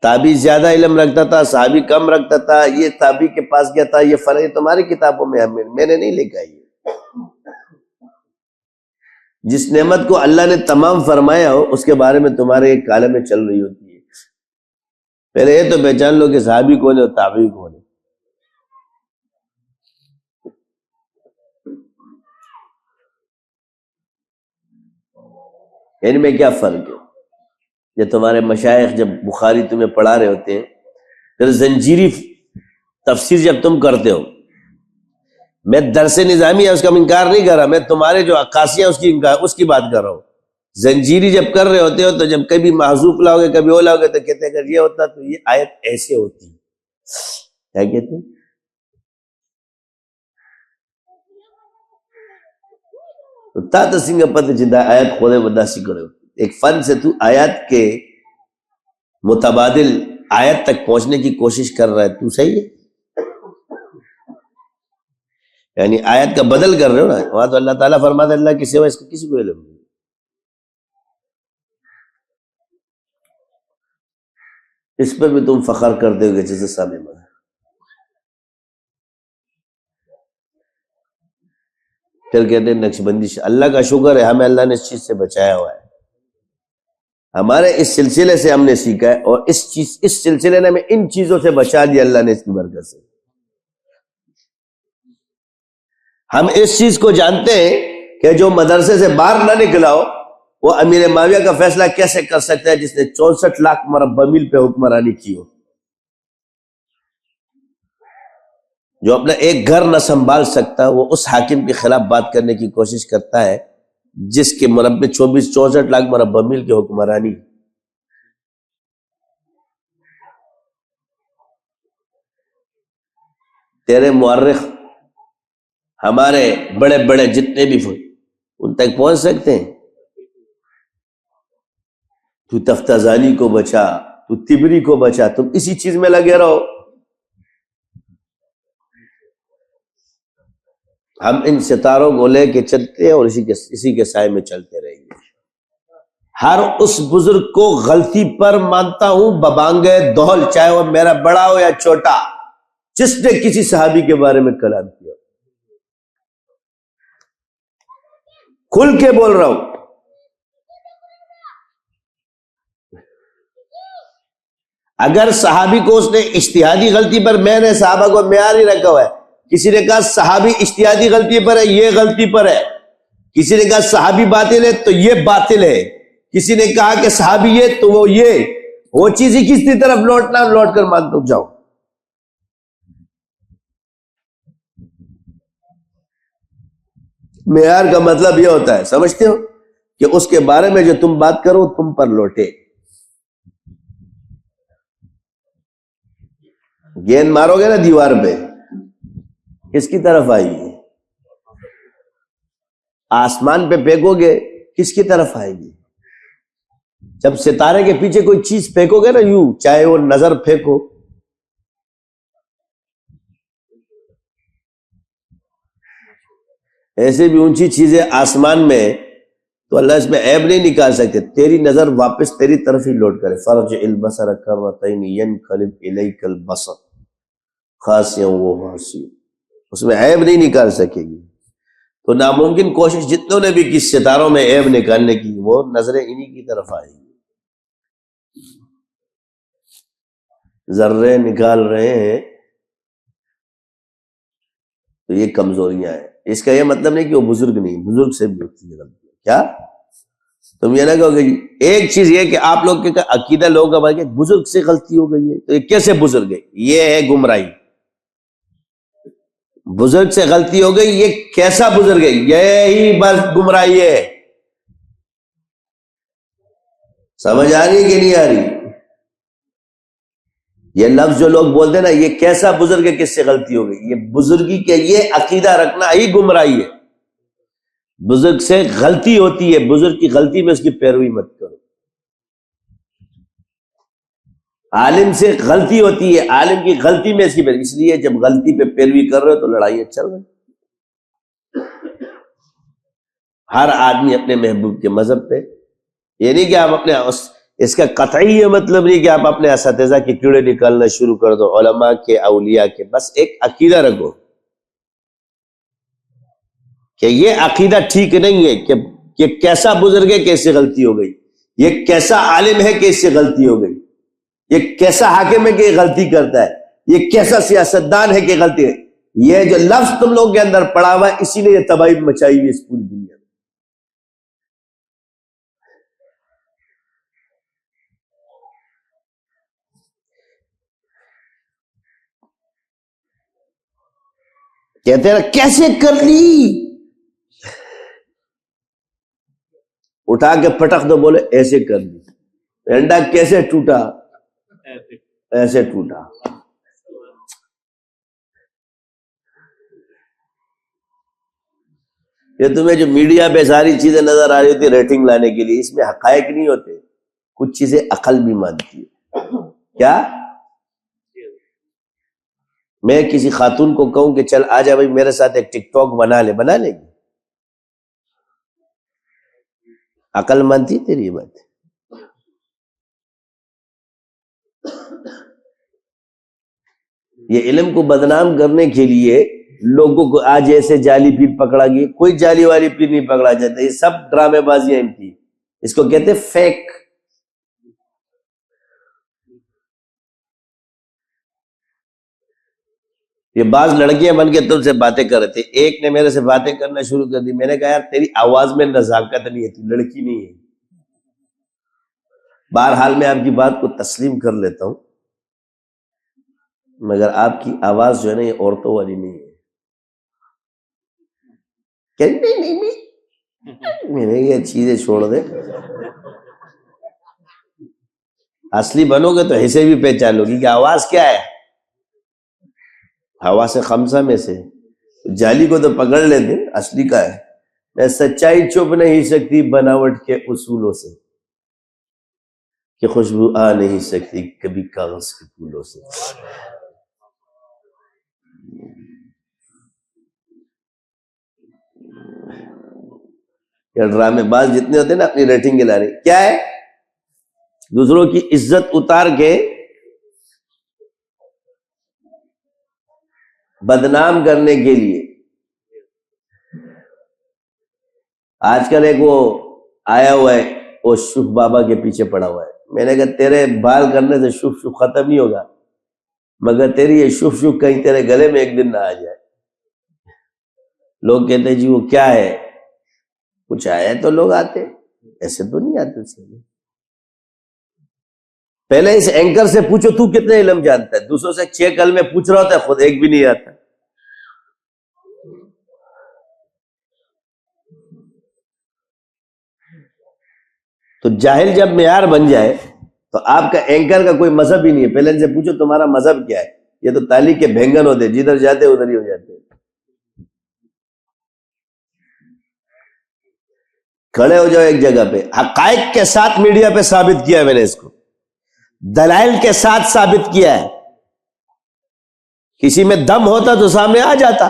تابعی زیادہ علم رکھتا تھا، صحابی کم رکھتا تھا، یہ تابعی کے پاس گیا تھا، یہ فرق تمہاری کتابوں میں میں نے نہیں لکھا۔ یہ جس نعمت کو اللہ نے تمام فرمایا ہو اس کے بارے میں تمہارے ایک کالم میں چل رہی ہوتی ہے۔ پہلے یہ تو پہچان لو کہ صحابی کون ہے اور تابعی کون ہے۔ ان میں کیا فرق ہے؟ یہ تمہارے مشائخ جب بخاری تمہیں پڑھا رہے ہوتے ہیں، پھر زنجیری تفسیر جب تم کرتے ہو، میں درس نظامی ہے اس کا انکار نہیں کر رہا، میں تمہارے جو عکاسیاں اس کی بات کر رہا ہوں۔ زنجیری جب کر رہے ہوتے ہو تو جب کبھی محذوف لاؤ گے کبھی وہ لاؤ گے تو کہتے ہیں اگر یہ ہوتا تو یہ آیت ایسے ہوتی، کیا کہتے ہیں؟ تا تسنگ پتہ چلتا ہے آیت خودے بداسی کرے ہوتی۔ ایک فن سے تو آیات کے متبادل آیت تک پہنچنے کی کوشش کر رہا ہے، تو صحیح ہے؟ یعنی آیت کا بدل کر رہے ہو نا، وہاں تو اللہ تعالیٰ فرماتا ہے اللہ کی سوا اس کا کسی کو علم نہیں۔ اس پر بھی تم فخر کرتے ہو کہ جیسے سامنے میں پھر کہتے ہیں نقشبندی. اللہ کا شکر ہے ہمیں اللہ نے اس چیز سے بچایا ہوا ہے. ہمارے اس سلسلے سے ہم نے سیکھا ہے، اور اس سلسلے نے ہمیں ان چیزوں سے بچا دیا اللہ نے اس کی برکت سے. ہم اس چیز کو جانتے ہیں کہ جو مدرسے سے باہر نہ نکلا ہو وہ امیر معاویہ کا فیصلہ کیسے کر سکتا ہے جس نے 64 لاکھ مربع میل پہ حکمرانی کی ہو. جو اپنا ایک گھر نہ سنبھال سکتا وہ اس حاکم کے خلاف بات کرنے کی کوشش کرتا ہے جس کے مربع 64 لاکھ مربع میل کی حکمرانی. تیرے مورخ ہمارے بڑے بڑے جتنے بھی ان تک پہنچ سکتے ہیں. تو تفتازانی کو بچا، تو تبری کو بچا، تم اسی چیز میں لگے رہو. ہم ان ستاروں کو لے کے چلتے ہیں اور اسی کے سائے میں چلتے رہیں گے. ہر اس بزرگ کو غلطی پر مانتا ہوں ببانگے دہل، چاہے وہ میرا بڑا ہو یا چھوٹا، جس نے کسی صحابی کے بارے میں کلام کیا. کھل کے بول رہا ہوں. اگر صحابی کو اس نے اجتہادی غلطی پر، میں نے صحابہ کو معیار ہی رکھا ہوا ہے. کسی نے کہا صحابی اجتہادی غلطی پر ہے، یہ غلطی پر ہے. کسی نے کہا صحابی باطل ہے تو یہ باطل ہے. کسی نے کہا کہ صحابی یہ تو وہ چیز ہی کسی طرف لوٹ کر مانتا جاؤ. معیار کا مطلب یہ ہوتا ہے، سمجھتے ہو، کہ اس کے بارے میں جو تم بات کرو تم پر لوٹے. گیند مارو گے نا دیوار پہ، کس کی طرف آئے گی؟ آسمان پہ پھینکو گے کس کی طرف آئے گی؟ جب ستارے کے پیچھے کوئی چیز پھینکو گے نا یوں، چاہے وہ نظر پھینکو، ایسے بھی اونچی چیزیں آسمان میں، تو اللہ اس میں عیب نہیں نکال سکتے. تیری نظر واپس تیری طرف ہی لوٹ کرے. فرجع البصر کرتین ینقلب الیک البصر خاسئا وہو حسیر، اس میں عیب نہیں نکال سکے گی. تو ناممکن کوشش جتنوں نے بھی کی ستاروں میں عیب نکالنے کی، وہ نظریں انہی کی طرف آئیں گی. ذرے نکال رہے ہیں تو یہ کمزوریاں ہیں. اس کا یہ مطلب نہیں کہ وہ بزرگ نہیں، بزرگ سے بھی ہوتی ہے غلطی. کیا تم یہ نہ کہو گے ایک چیز یہ کہ آپ لوگ کے عقیدہ لوگوں کا بھائی کہ بزرگ سے غلطی ہو گئی ہے تو یہ کیسے بزرگ ہے؟ یہ ہے گمراہی. بزرگ سے غلطی ہو گئی، یہ کیسا بزرگ ہے؟ یہی بس گمراہی ہے. سمجھ آ رہی ہے کہ نہیں آ رہی؟ یہ لفظ جو لوگ بولتے ہیں نا، یہ کیسا بزرگ ہے، کس سے غلطی ہو گئی، یہ بزرگی کے یہ عقیدہ رکھنا ہی گمراہی ہے. بزرگ سے غلطی ہوتی ہے، بزرگ کی غلطی میں اس کی پیروی مت کرو. عالم سے غلطی ہوتی ہے، عالم کی غلطی میں اس کی پیروی. اس لیے جب غلطی پہ پیروی کر رہے ہو تو لڑائیاں چل رہی. ہر آدمی اپنے محبوب کے مذہب پہ. یہ نہیں کہ آپ اپنے اس کا قطعی یہ مطلب نہیں کہ آپ اپنے اساتذہ کی کیڑے نکالنا شروع کر دو، علماء کے، اولیاء کے. بس ایک عقیدہ رکھو کہ یہ عقیدہ ٹھیک نہیں ہے کہ یہ کیسا بزرگ ہے کہ اس سے غلطی ہو گئی، یہ کیسا عالم ہے کہ اس سے غلطی ہو گئی، یہ کیسا حاکم ہے کہ یہ غلطی کرتا ہے، یہ کیسا سیاستدان ہے کہ غلطی ہے. یہ جو لفظ تم لوگ کے اندر پڑا ہوا ہے اسی نے یہ تباہی مچائی ہوئی اس پوری دنیا میں. کہتے ہیں کیسے کر لی، اٹھا کے پٹک دو، بولے ایسے کر لی. انڈا کیسے ٹوٹا؟ ایسے ٹوٹا. یہ تمہیں جو میڈیا پہ ساری چیزیں نظر آ رہی ہوتی ریٹنگ لانے کے لیے، اس میں حقائق نہیں ہوتے، کچھ چیزیں عقل بھی مانتی ہے. کیا میں کسی خاتون کو کہوں کہ چل آ جا بھائی میرے ساتھ ایک ٹک ٹاک بنا لے گی؟ عقل مانتی تیری یہ بات؟ یہ علم کو بدنام کرنے کے لیے لوگوں کو آج ایسے جعلی پیر پکڑا گیا، کوئی جعلی والی پیر نہیں پکڑا جاتا، یہ سب ڈرامے بازیاں ان کی، اس کو کہتے فیک۔ یہ بعض لڑکیاں بن کے تم سے باتیں کر رہے تھے، ایک نے میرے سے باتیں کرنا شروع کر دی، میں نے کہا یار تیری آواز میں نزاکت نہیں ہے، تو لڑکی نہیں ہے۔ بہرحال میں آپ کی بات کو تسلیم کر لیتا ہوں، مگر آپ کی آواز جو ہے نا یہ عورتوں والی نہیں ہے۔ کہ نہیں، میں نے یہ چیزیں چھوڑ دے، اصلی بنو گے تو حصے بھی پہچان لو گی کہ آواز کیا ہے، ہوا سے خمسہ میں سے، جعلی کو تو پکڑ لیتے، اصلی کا ہے۔ میں سچائی چھپ نہیں سکتی بناوٹ کے اصولوں سے، کہ خوشبو آ نہیں سکتی کبھی کاغذ کے پھولوں سے۔ یہ ڈرامے باز جتنے ہوتے ہیں نا اپنی ریٹنگ کے لارے کیا ہے، دوسروں کی عزت اتار کے بدنام کرنے کے لیے۔ آج کل ایک وہ آیا ہوا ہے، وہ شف بابا کے پیچھے پڑا ہوا ہے، میں نے کہا تیرے بال کرنے سے شف ختم نہیں ہوگا، مگر تیری یہ شف کہیں تیرے گلے میں ایک دن نہ آ جائے۔ لوگ کہتے ہیں جی وہ کیا ہے، کچھ آیا تو لوگ آتے، ایسے تو نہیں آتے۔ پہلے اس اینکر سے پوچھو تو کتنے علم جانتا ہے، دوسروں سے 6 کلمے پوچھ رہا ہوتا ہے، خود ایک بھی نہیں آتا۔ تو جاہل جب معیار بن جائے تو آپ کا اینکر کا کوئی مذہب ہی نہیں ہے۔ پہلے ان سے پوچھو تمہارا مذہب کیا ہے، یہ تو تالی کے بھینگن ہوتے، جدھر جاتے ادھر ہی ہو جاتے۔ کھڑے ہو جاؤ ایک جگہ پہ، حقائق کے ساتھ میڈیا پہ ثابت کیا ہے میں نے اس کو، دلائل کے ساتھ ثابت کیا ہے۔ کسی میں دم ہوتا تو سامنے آ جاتا،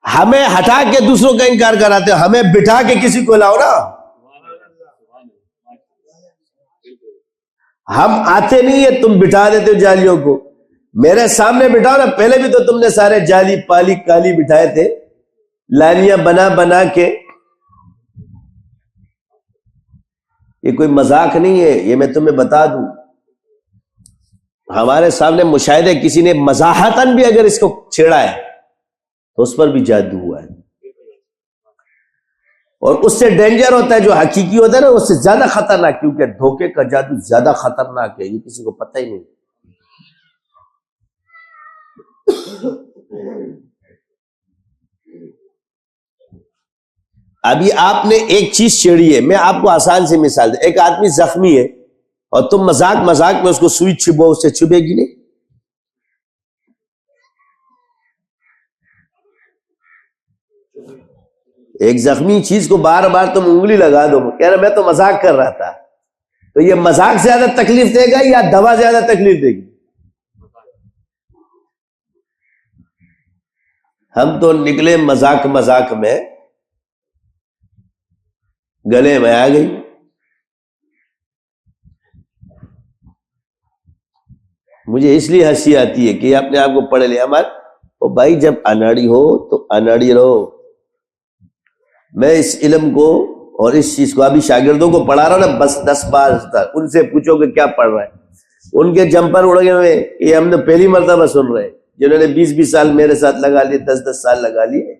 ہمیں ہٹا کے دوسروں کا انکار کراتے، ہمیں بٹھا کے کسی کو لاؤ نا۔ ہم آتے نہیں ہے، تم بٹھا دیتے ہو جالیوں کو، میرے سامنے بٹھاؤ نا۔ پہلے بھی تو تم نے سارے جالی پالی کالی بٹھائے تھے، لائنیاں بنا بنا کے۔ یہ کوئی مذاق نہیں ہے، یہ میں تمہیں بتا دوں۔ ہمارے سامنے مشاہدے کسی نے مزاحتاً بھی اگر اس کو چھیڑا ہے تو اس پر بھی جادو ہوا ہے، اور اس سے ڈینجر ہوتا ہے جو حقیقی ہوتا ہے نا، اس سے زیادہ خطرناک، کیونکہ دھوکے کا جادو زیادہ خطرناک ہے، یہ کسی کو پتہ ہی نہیں۔ ابھی آپ نے ایک چیز چھیڑی ہے، میں آپ کو آسان سی مثال دیں، ایک آدمی زخمی ہے اور تم مذاق مذاق میں اس کو سوئی چھپو، اس سے چھپے گی نہیں۔ ایک زخمی چیز کو بار بار تم انگلی لگا دو، کہہ رہے میں تو مذاق کر رہا تھا، تو یہ مذاق زیادہ تکلیف دے گا یا دوا زیادہ تکلیف دے گی؟ ہم تو نکلے مذاق مذاق میں، گلے میں آ گئی۔ مجھے اس لیے ہنسی آتی ہے کہ یہ اپنے آپ کو پڑھ لیا ہمارے، او بھائی جب اناڑی ہو تو اناڑی رہو۔ میں اس علم کو اور اس چیز کو ابھی شاگردوں کو پڑھا رہا ہوں نا، بس 10 بار تک ان سے پوچھو کہ کیا پڑھ رہا ہے، ان کے جمپر اڑ گئے ہوئے، یہ ہم نے پہلی مرتبہ سن رہے ہیں، جنہوں نے 20 سال میرے ساتھ لگا لیے، 10 سال لگا لیے۔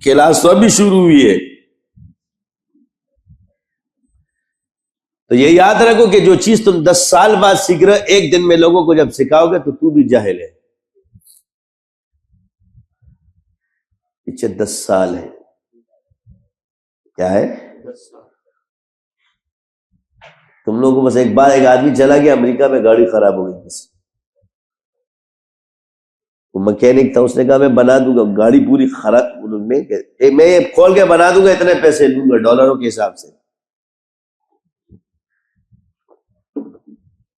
کلاس تو ابھی شروع ہوئی ہے۔ تو یہ یاد رکھو کہ جو چیز تم 10 سال بعد سیکھ رہے ہو، ایک دن میں لوگوں کو جب سکھاؤ گے تو بھی جاہل ہے۔ پیچھے 10 سال ہے، کیا ہے؟ تم لوگوں کو بس ایک بار ایک آدمی چلا گیا امریکہ میں، گاڑی خراب ہو گئی، بس وہ مکینک تھا، اس نے کہا میں بنا دوں گا گاڑی پوری خراب، میں یہ کھول کے بنا دوں گا، اتنے پیسے لوں گا ڈالروں کے حساب سے۔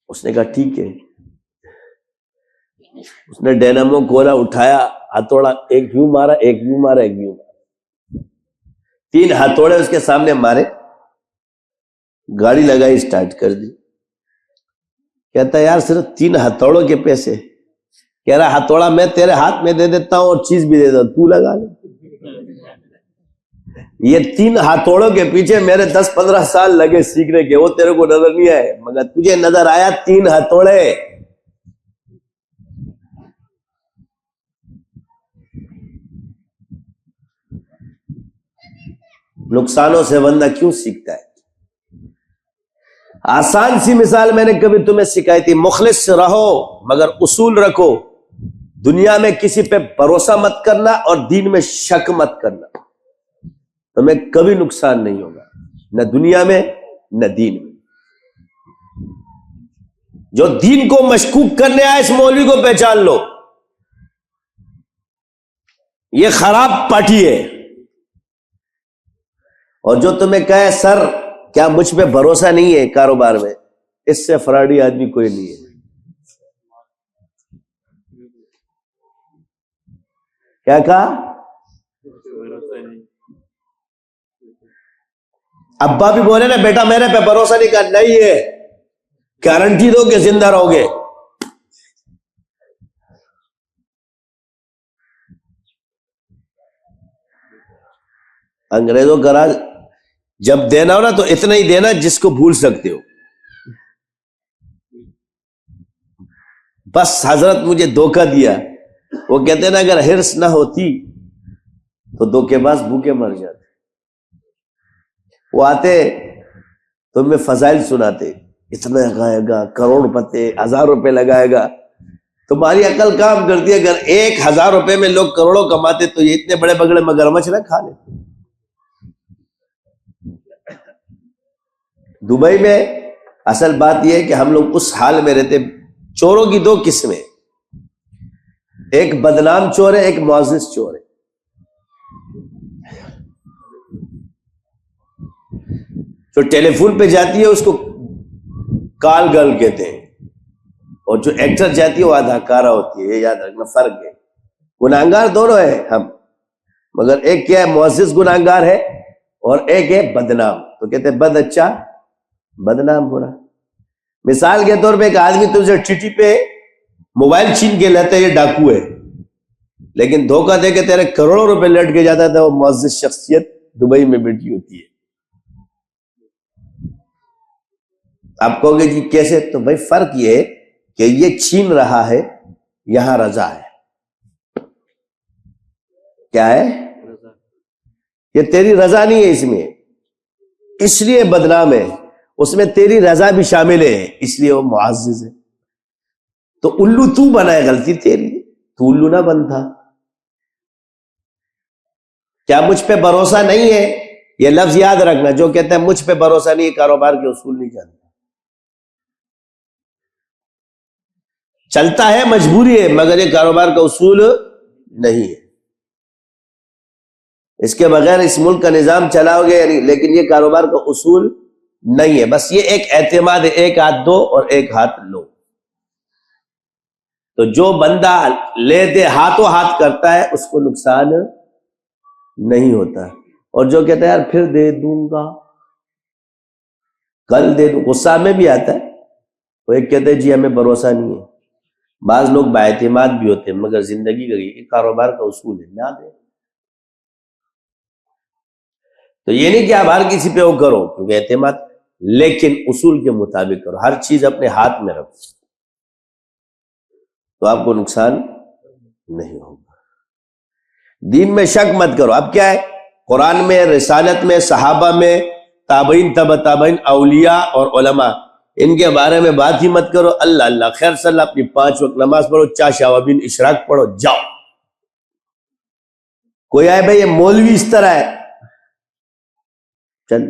اس نے کہا ٹھیک ہے۔ اس نے ڈینامو کھولا، اٹھایا ہتھوڑا، ایک یوں مارا، ایک یوں مارا، ایک یوں مارا، 3 ہتھوڑے اس کے سامنے مارے، گاڑی لگائی، اسٹارٹ کر دی۔ کہتا ہے یار صرف 3 ہتھوڑوں کے پیسے. کہہ رہا ہتھوڑا میں تیرے ہاتھ میں دے دیتا ہوں اور چیز بھی دے دیتا ہوں, تو لگا لے. یہ 3 ہتھوڑوں کے پیچھے میرے 10-15 سال لگے سیکھنے کے, وہ تیرے کو نظر نہیں آئے, مگر تجھے نظر آیا 3 ہتھوڑے. نقصانوں سے بندہ کیوں سیکھتا ہے؟ آسان سی مثال میں نے کبھی تمہیں سکھائی تھی, مخلص رہو مگر اصول رکھو. دنیا میں کسی پہ بھروسہ مت کرنا اور دین میں شک مت کرنا, تمہیں کبھی نقصان نہیں ہوگا, نہ دنیا میں نہ دین میں. جو دین کو مشکوک کرنے آئے اس مولوی کو پہچان لو, یہ خراب پارٹی ہے. اور جو تمہیں کہے سر کیا مجھ پہ بھروسہ نہیں ہے کاروبار میں, اس سے فراڈی آدمی کوئی نہیں ہے. کیا کہا؟ ابا بھی بولے نا بیٹا میرے پہ بھروسہ نہیں کرنا, نہیں ہے, گارنٹی دو کہ زندہ رہو گے. انگریزوں کا راج, جب دینا ہو نا تو اتنا ہی دینا جس کو بھول سکتے ہو. بس حضرت مجھے دھوکہ دیا. وہ کہتے ہیں نا اگر ہرس نہ ہوتی تو دھوکے باز بھوکے مر جاتے. وہ آتے تمہیں فضائل سناتے, اتنا لگائے گا, کروڑ پتے, 1000 روپے لگائے گا. تمہاری عقل کام کرتی ہے, اگر 1000 روپے میں لوگ کروڑوں کماتے تو یہ اتنے بڑے بگڑے مگرمچھ نہ کھا لیتے. دبئی میں اصل بات یہ ہے کہ ہم لوگ اس حال میں رہتے. چوروں کی 2 قسمیں, ایک بدنام چور ہے, ایک معزز چور ہے. جو ٹیلی فون پہ جاتی ہے اس کو کال گرل کہتے ہیں, اور جو ایکٹر جاتی ہے وہ اداکارہ ہوتی ہے. یہ یاد رکھنا فرق ہے. گناہگار دونوں ہیں ہم, مگر ایک کیا ہے معزز گناہگار ہے اور ایک ہے بدنام. تو کہتے ہیں بد اچھا بدنام برا. مثال کے طور پہ ایک آدمی تم سے ٹھٹی پہ موبائل چھین کے لیتا ہے, یہ ڈاکو ہے, لیکن دھوکہ دے کے تیرے کروڑوں روپے لٹ کے جاتا تھا, وہ معزز شخصیت دبئی میں بیٹھی ہوتی ہے. آپ کہو گے جی کیسے؟ تو بھائی فرق یہ ہے کہ یہ چھین رہا ہے, یہاں رضا ہے. کیا ہے؟ یہ تیری رضا نہیں ہے اس میں, اس لیے بدنام ہے. اس میں تیری رضا بھی شامل ہے, اس لیے وہ معزز ہے. تو الو تو بنا ہے, غلطی تیری, تو الو نہ بنتا. کیا مجھ پہ بھروسہ نہیں ہے؟ یہ لفظ یاد رکھنا, جو کہتا ہے مجھ پہ بھروسہ نہیں ہے کاروبار کے اصول نہیں جانتا. چلتا ہے مجبوری ہے, مگر یہ کاروبار کا اصول نہیں ہے. اس کے بغیر اس ملک کا نظام چلاؤ گے یعنی, لیکن یہ کاروبار کا اصول نہیں ہے. بس یہ ایک اعتماد ہے, ایک ہاتھ دو اور ایک ہاتھ لو. تو جو بندہ لے دے ہاتھوں ہاتھ کرتا ہے اس کو نقصان نہیں ہوتا. اور جو کہتا ہے یار پھر دے دوں گا, کل دے دوں, غصہ میں بھی آتا ہے. وہ ایک کہتے ہیں جی ہمیں بھروسہ نہیں ہے. بعض لوگ بااعتماد بھی ہوتے ہیں, مگر زندگی کا کاروبار کا اصول ہے نہ دے. تو یہ نہیں کہ آپ ہر کسی پہ وہ کرو کیونکہ اعتماد, لیکن اصول کے مطابق کرو. ہر چیز اپنے ہاتھ میں رکھو تو آپ کو نقصان نہیں ہوگا. دین میں شک مت کرو. اب کیا ہے, قرآن میں, رسالت میں, صحابہ میں, تابعین, تبع تابعین, اولیاء اور علماء, ان کے بارے میں بات ہی مت کرو. اللہ اللہ خیر صلی اللہ, اپنی 5 وقت نماز پڑھو, چاشا وابین اشراق پڑھو, جاؤ. کوئی آئے بھائی یہ مولوی اس طرح ہے, چل.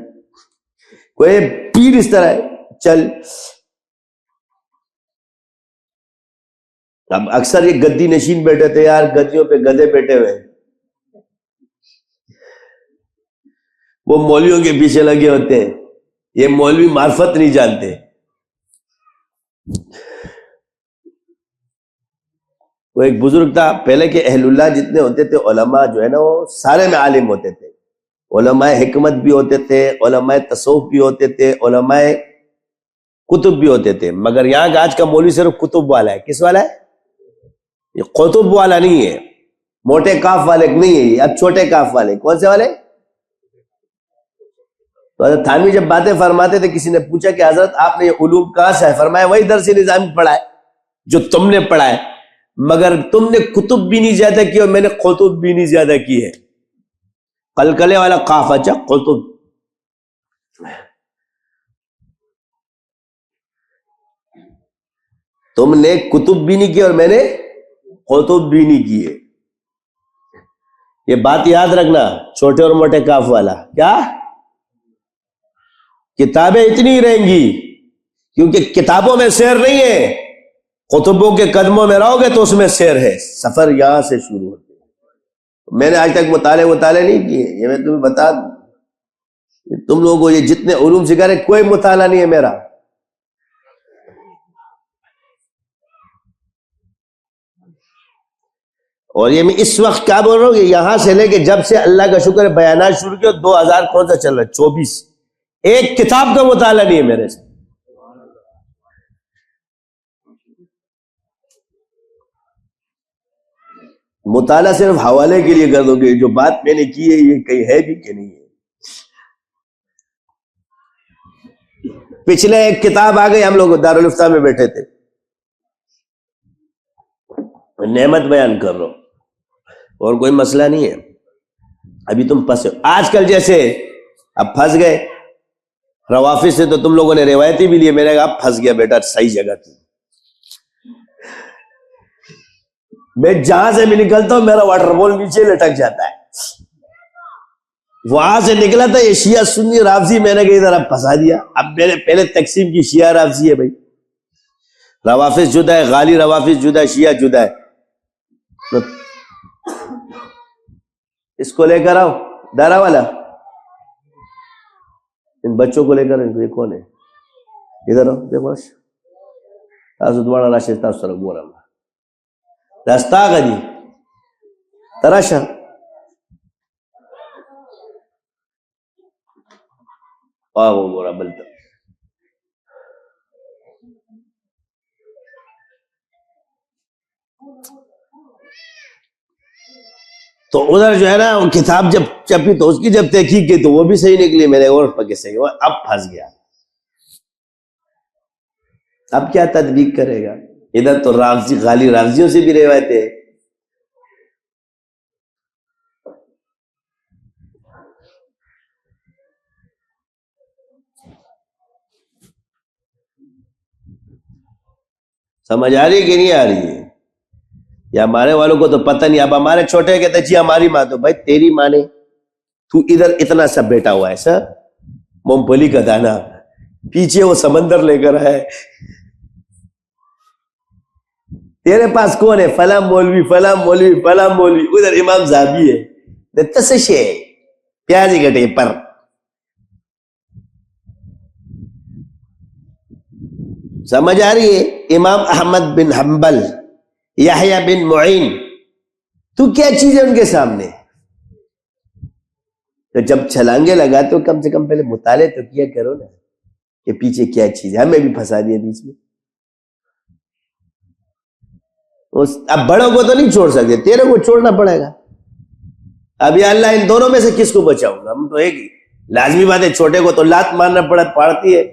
کوئی پیر اس طرح ہے, چل. اب اکثر یہ گدی نشین بیٹھے تھے یار, گدیوں پہ گدے بیٹھے ہوئے, وہ مولویوں کے پیچھے لگے ہوتے ہیں. یہ مولوی معرفت نہیں جانتے. وہ ایک بزرگ تھا پہلے کے, اہل اللہ جتنے ہوتے تھے علماء جو ہے نا وہ سارے میں عالم ہوتے تھے. علماء حکمت بھی ہوتے تھے, علماء تصوف بھی ہوتے تھے, علماء کتب بھی ہوتے تھے، مگر یہاں کا آج کا مولوی صرف کتب والا ہے. کس والا ہے؟ یہ قطب والا نہیں ہے، موٹے کاف والے نہیں ہے، یہ اب چھوٹے کاف والے. کون سے والے؟ تو حضرت تھانوی جب باتیں فرماتے تھے، کسی نے پوچھا کہ حضرت آپ نے یہ علوم کہاں سے ہے؟ فرمایا وہی درس نظامی پڑھا ہے جو تم نے پڑھا ہے، مگر تم نے کتب بھی نہیں زیادہ کی اور میں نے قطب بھی نہیں زیادہ کی ہے. قلقلے والا قاف، اچھا قطب. تم نے کتب بھی نہیں کی اور میں نے قطب بھی نہیں کی ہے. یہ بات یاد رکھنا، چھوٹے اور موٹے کاف والا. کیا کتابیں اتنی رہیں گی کیونکہ کتابوں میں سیر نہیں ہے، قطبوں کے قدموں میں رہو گے تو اس میں سیر ہے. سفر یہاں سے شروع ہوتے ہیں. میں نے آج تک مطالعے نہیں کیے، یہ میں تمہیں بتا دوں. تم لوگوں کو یہ جتنے علوم سکھا رہے کوئی مطالعہ نہیں ہے میرا. اور یہ میں اس وقت کیا بول رہا ہوں کہ یہاں سے لے کے جب سے اللہ کا شکر ہے بیانات شروع کیا 2000 کون سا چل رہا ہے 24، ایک کتاب کا مطالعہ نہیں ہے میرے سے. مطالعہ صرف حوالے کے لیے کر دو گے، جو بات میں نے کی ہے یہ کہیں ہے بھی کہ نہیں ہے. پچھلے ایک کتاب آ گئی، ہم لوگ دارالفتہ میں بیٹھے تھے، نعمت بیان کر رہا ہوں اور کوئی مسئلہ نہیں ہے. ابھی تم پھنسے آج کل جیسے اب پھنس گئے روافض سے، تو تم لوگوں نے روایتی بھی لیے. میں نے کہا اب پھنس گیا بیٹا، صحیح جگہ تھی. میں جہاں سے بھی نکلتا ہوں میرا واٹر بال نیچے لٹک جاتا ہے. وہاں سے نکلا تھا یہ شیعہ سنی رافضی، میں نے کہا ادھر اب پھنسا دیا. اب میں نے پہلے تقسیم کی شیعہ رافضی ہے بھائی، روافض جدا ہے، غالی روافض جدا ہے، شیعہ جدا ہے. تو اس کو لے کر آؤ دارا والا، ان بچوں کو لے کر. یہ کون ہے؟ ادھر آؤ دیکھو دوبارہ راشد بول رہا راستہ غنی تراشا. وہ بورا بلتا تو ادھر جو ہے نا وہ کتاب جب چپی تو اس کی جب تحقیق کی تو وہ بھی صحیح نکلی، میرے اور پکے صحیح. اب پھنس گیا، اب کیا تدبیق کرے گا؟ ادھر تو رافضی غالی رافضیوں سے بھی روایتیں ہیں. سمجھ آ رہی ہے کہ نہیں آ رہی ہے؟ یا ہمارے والوں کو تو پتہ نہیں. اب ہمارے چھوٹے کہتے جی ہماری ماں، تو بھائی تیری ماں نے، تو ادھر اتنا سا بیٹا ہوا ہے سر مونگ پھلی کا دانا، پیچھے وہ سمندر لے کر ہے. تیرے پاس کون ہے؟ فلاں مولوی فلاں مولوی فلاں مولوی. ادھر امام زابی ہے تسشے پیازی گٹے پر. سمجھ آ رہی ہے؟ امام احمد بن حنبل، یحییٰ بن معین، تو کیا چیز ہے ان کے سامنے؟ تو جب چھلانگے لگاتے ہو کم سے کم پہلے مطالعے تو کیا کرو نا کہ پیچھے کیا چیز ہے. ہمیں بھی پھنسا دیا بیچ میں. اب بڑوں کو تو نہیں چھوڑ سکتے، تیرے کو چھوڑنا پڑے گا. اب یا اللہ ان دونوں میں سے کس کو بچاؤں گا؟ ہم تو ایک لازمی بات ہے، چھوٹے کو تو لات مارنا پڑتی ہے.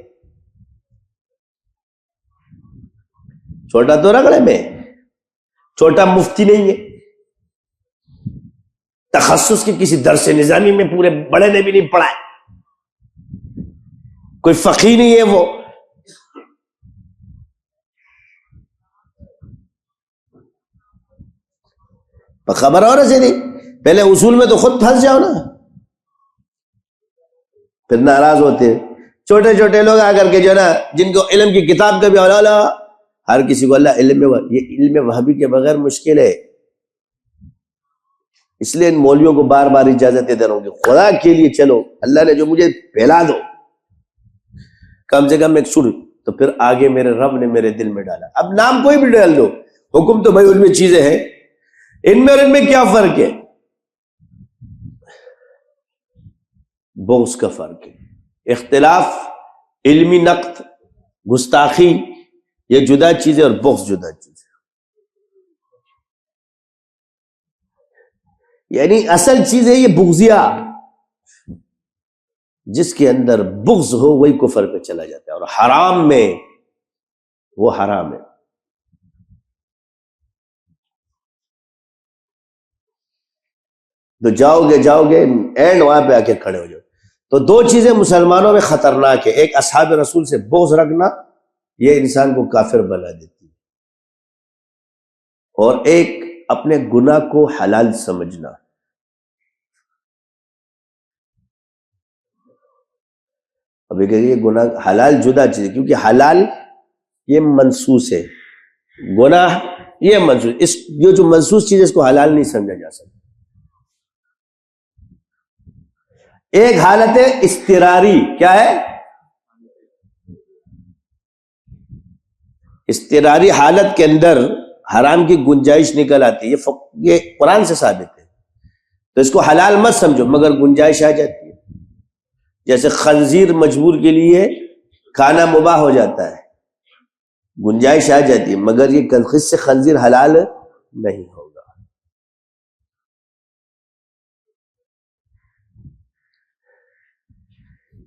چھوٹا تو رگڑے میں، چھوٹا مفتی نہیں ہے، تخصص کی کسی درس نظامی میں پورے بڑے نے بھی نہیں پڑھا ہے، کوئی فقیہ نہیں ہے. وہ خبر اور ایسے نہیں، پہلے اصول میں تو خود پھنس جاؤ نا، پھر ناراض ہوتے. چھوٹے چھوٹے لوگ آ کر کے جو ہے نا، جن کو علم کی کتاب کا بھی حوالہ، ہر کسی کو اللہ علم میں، یہ علم وہابی کے بغیر مشکل ہے. اس لیے ان مولویوں کو بار بار اجازت دے رہا ہوں کہ خدا کے لیے چلو، اللہ نے جو مجھے پھیلا دو کم سے کم ایک سر، تو پھر آگے میرے رب نے میرے دل میں ڈالا. اب نام کوئی بھی ڈال دو، حکم تو بھائی ان میں چیزیں ہیں، ان میں اور ان میں کیا فرق ہے؟ بغض کا فرق ہے. اختلاف علمی نقد گستاخی یہ جدا چیز ہے اور بغض جدا چیز ہے. یعنی اصل چیز ہے یہ بغضیہ، جس کے اندر بغض ہو وہی کفر پہ چلا جاتا ہے، اور حرام میں وہ حرام ہے. تو جاؤ گے اینڈ وہاں پہ آ کے کھڑے ہو جاؤ. تو دو چیزیں مسلمانوں میں خطرناک ہے، ایک اصحاب رسول سے بغض رکھنا، یہ انسان کو کافر بنا دیتی ہے، اور ایک اپنے گناہ کو حلال سمجھنا. ابھی کہ یہ گناہ حلال جدا چیز ہے، کیونکہ حلال یہ منسوس ہے، گناہ یہ منسوس، یہ جو منسوس چیز ہے اس کو حلال نہیں سمجھا جا سکتا. ایک حالت ہے اضطراری، کیا ہے؟ اضطراری حالت کے اندر حرام کی گنجائش نکل آتی ہے، یہ قرآن سے ثابت ہے، تو اس کو حلال مت سمجھو مگر گنجائش آ جاتی ہے. جیسے خنزیر مجبور کے لیے کھانا مباح ہو جاتا ہے، گنجائش آ جاتی ہے، مگر یہ خود سے خنزیر حلال نہیں ہوگا.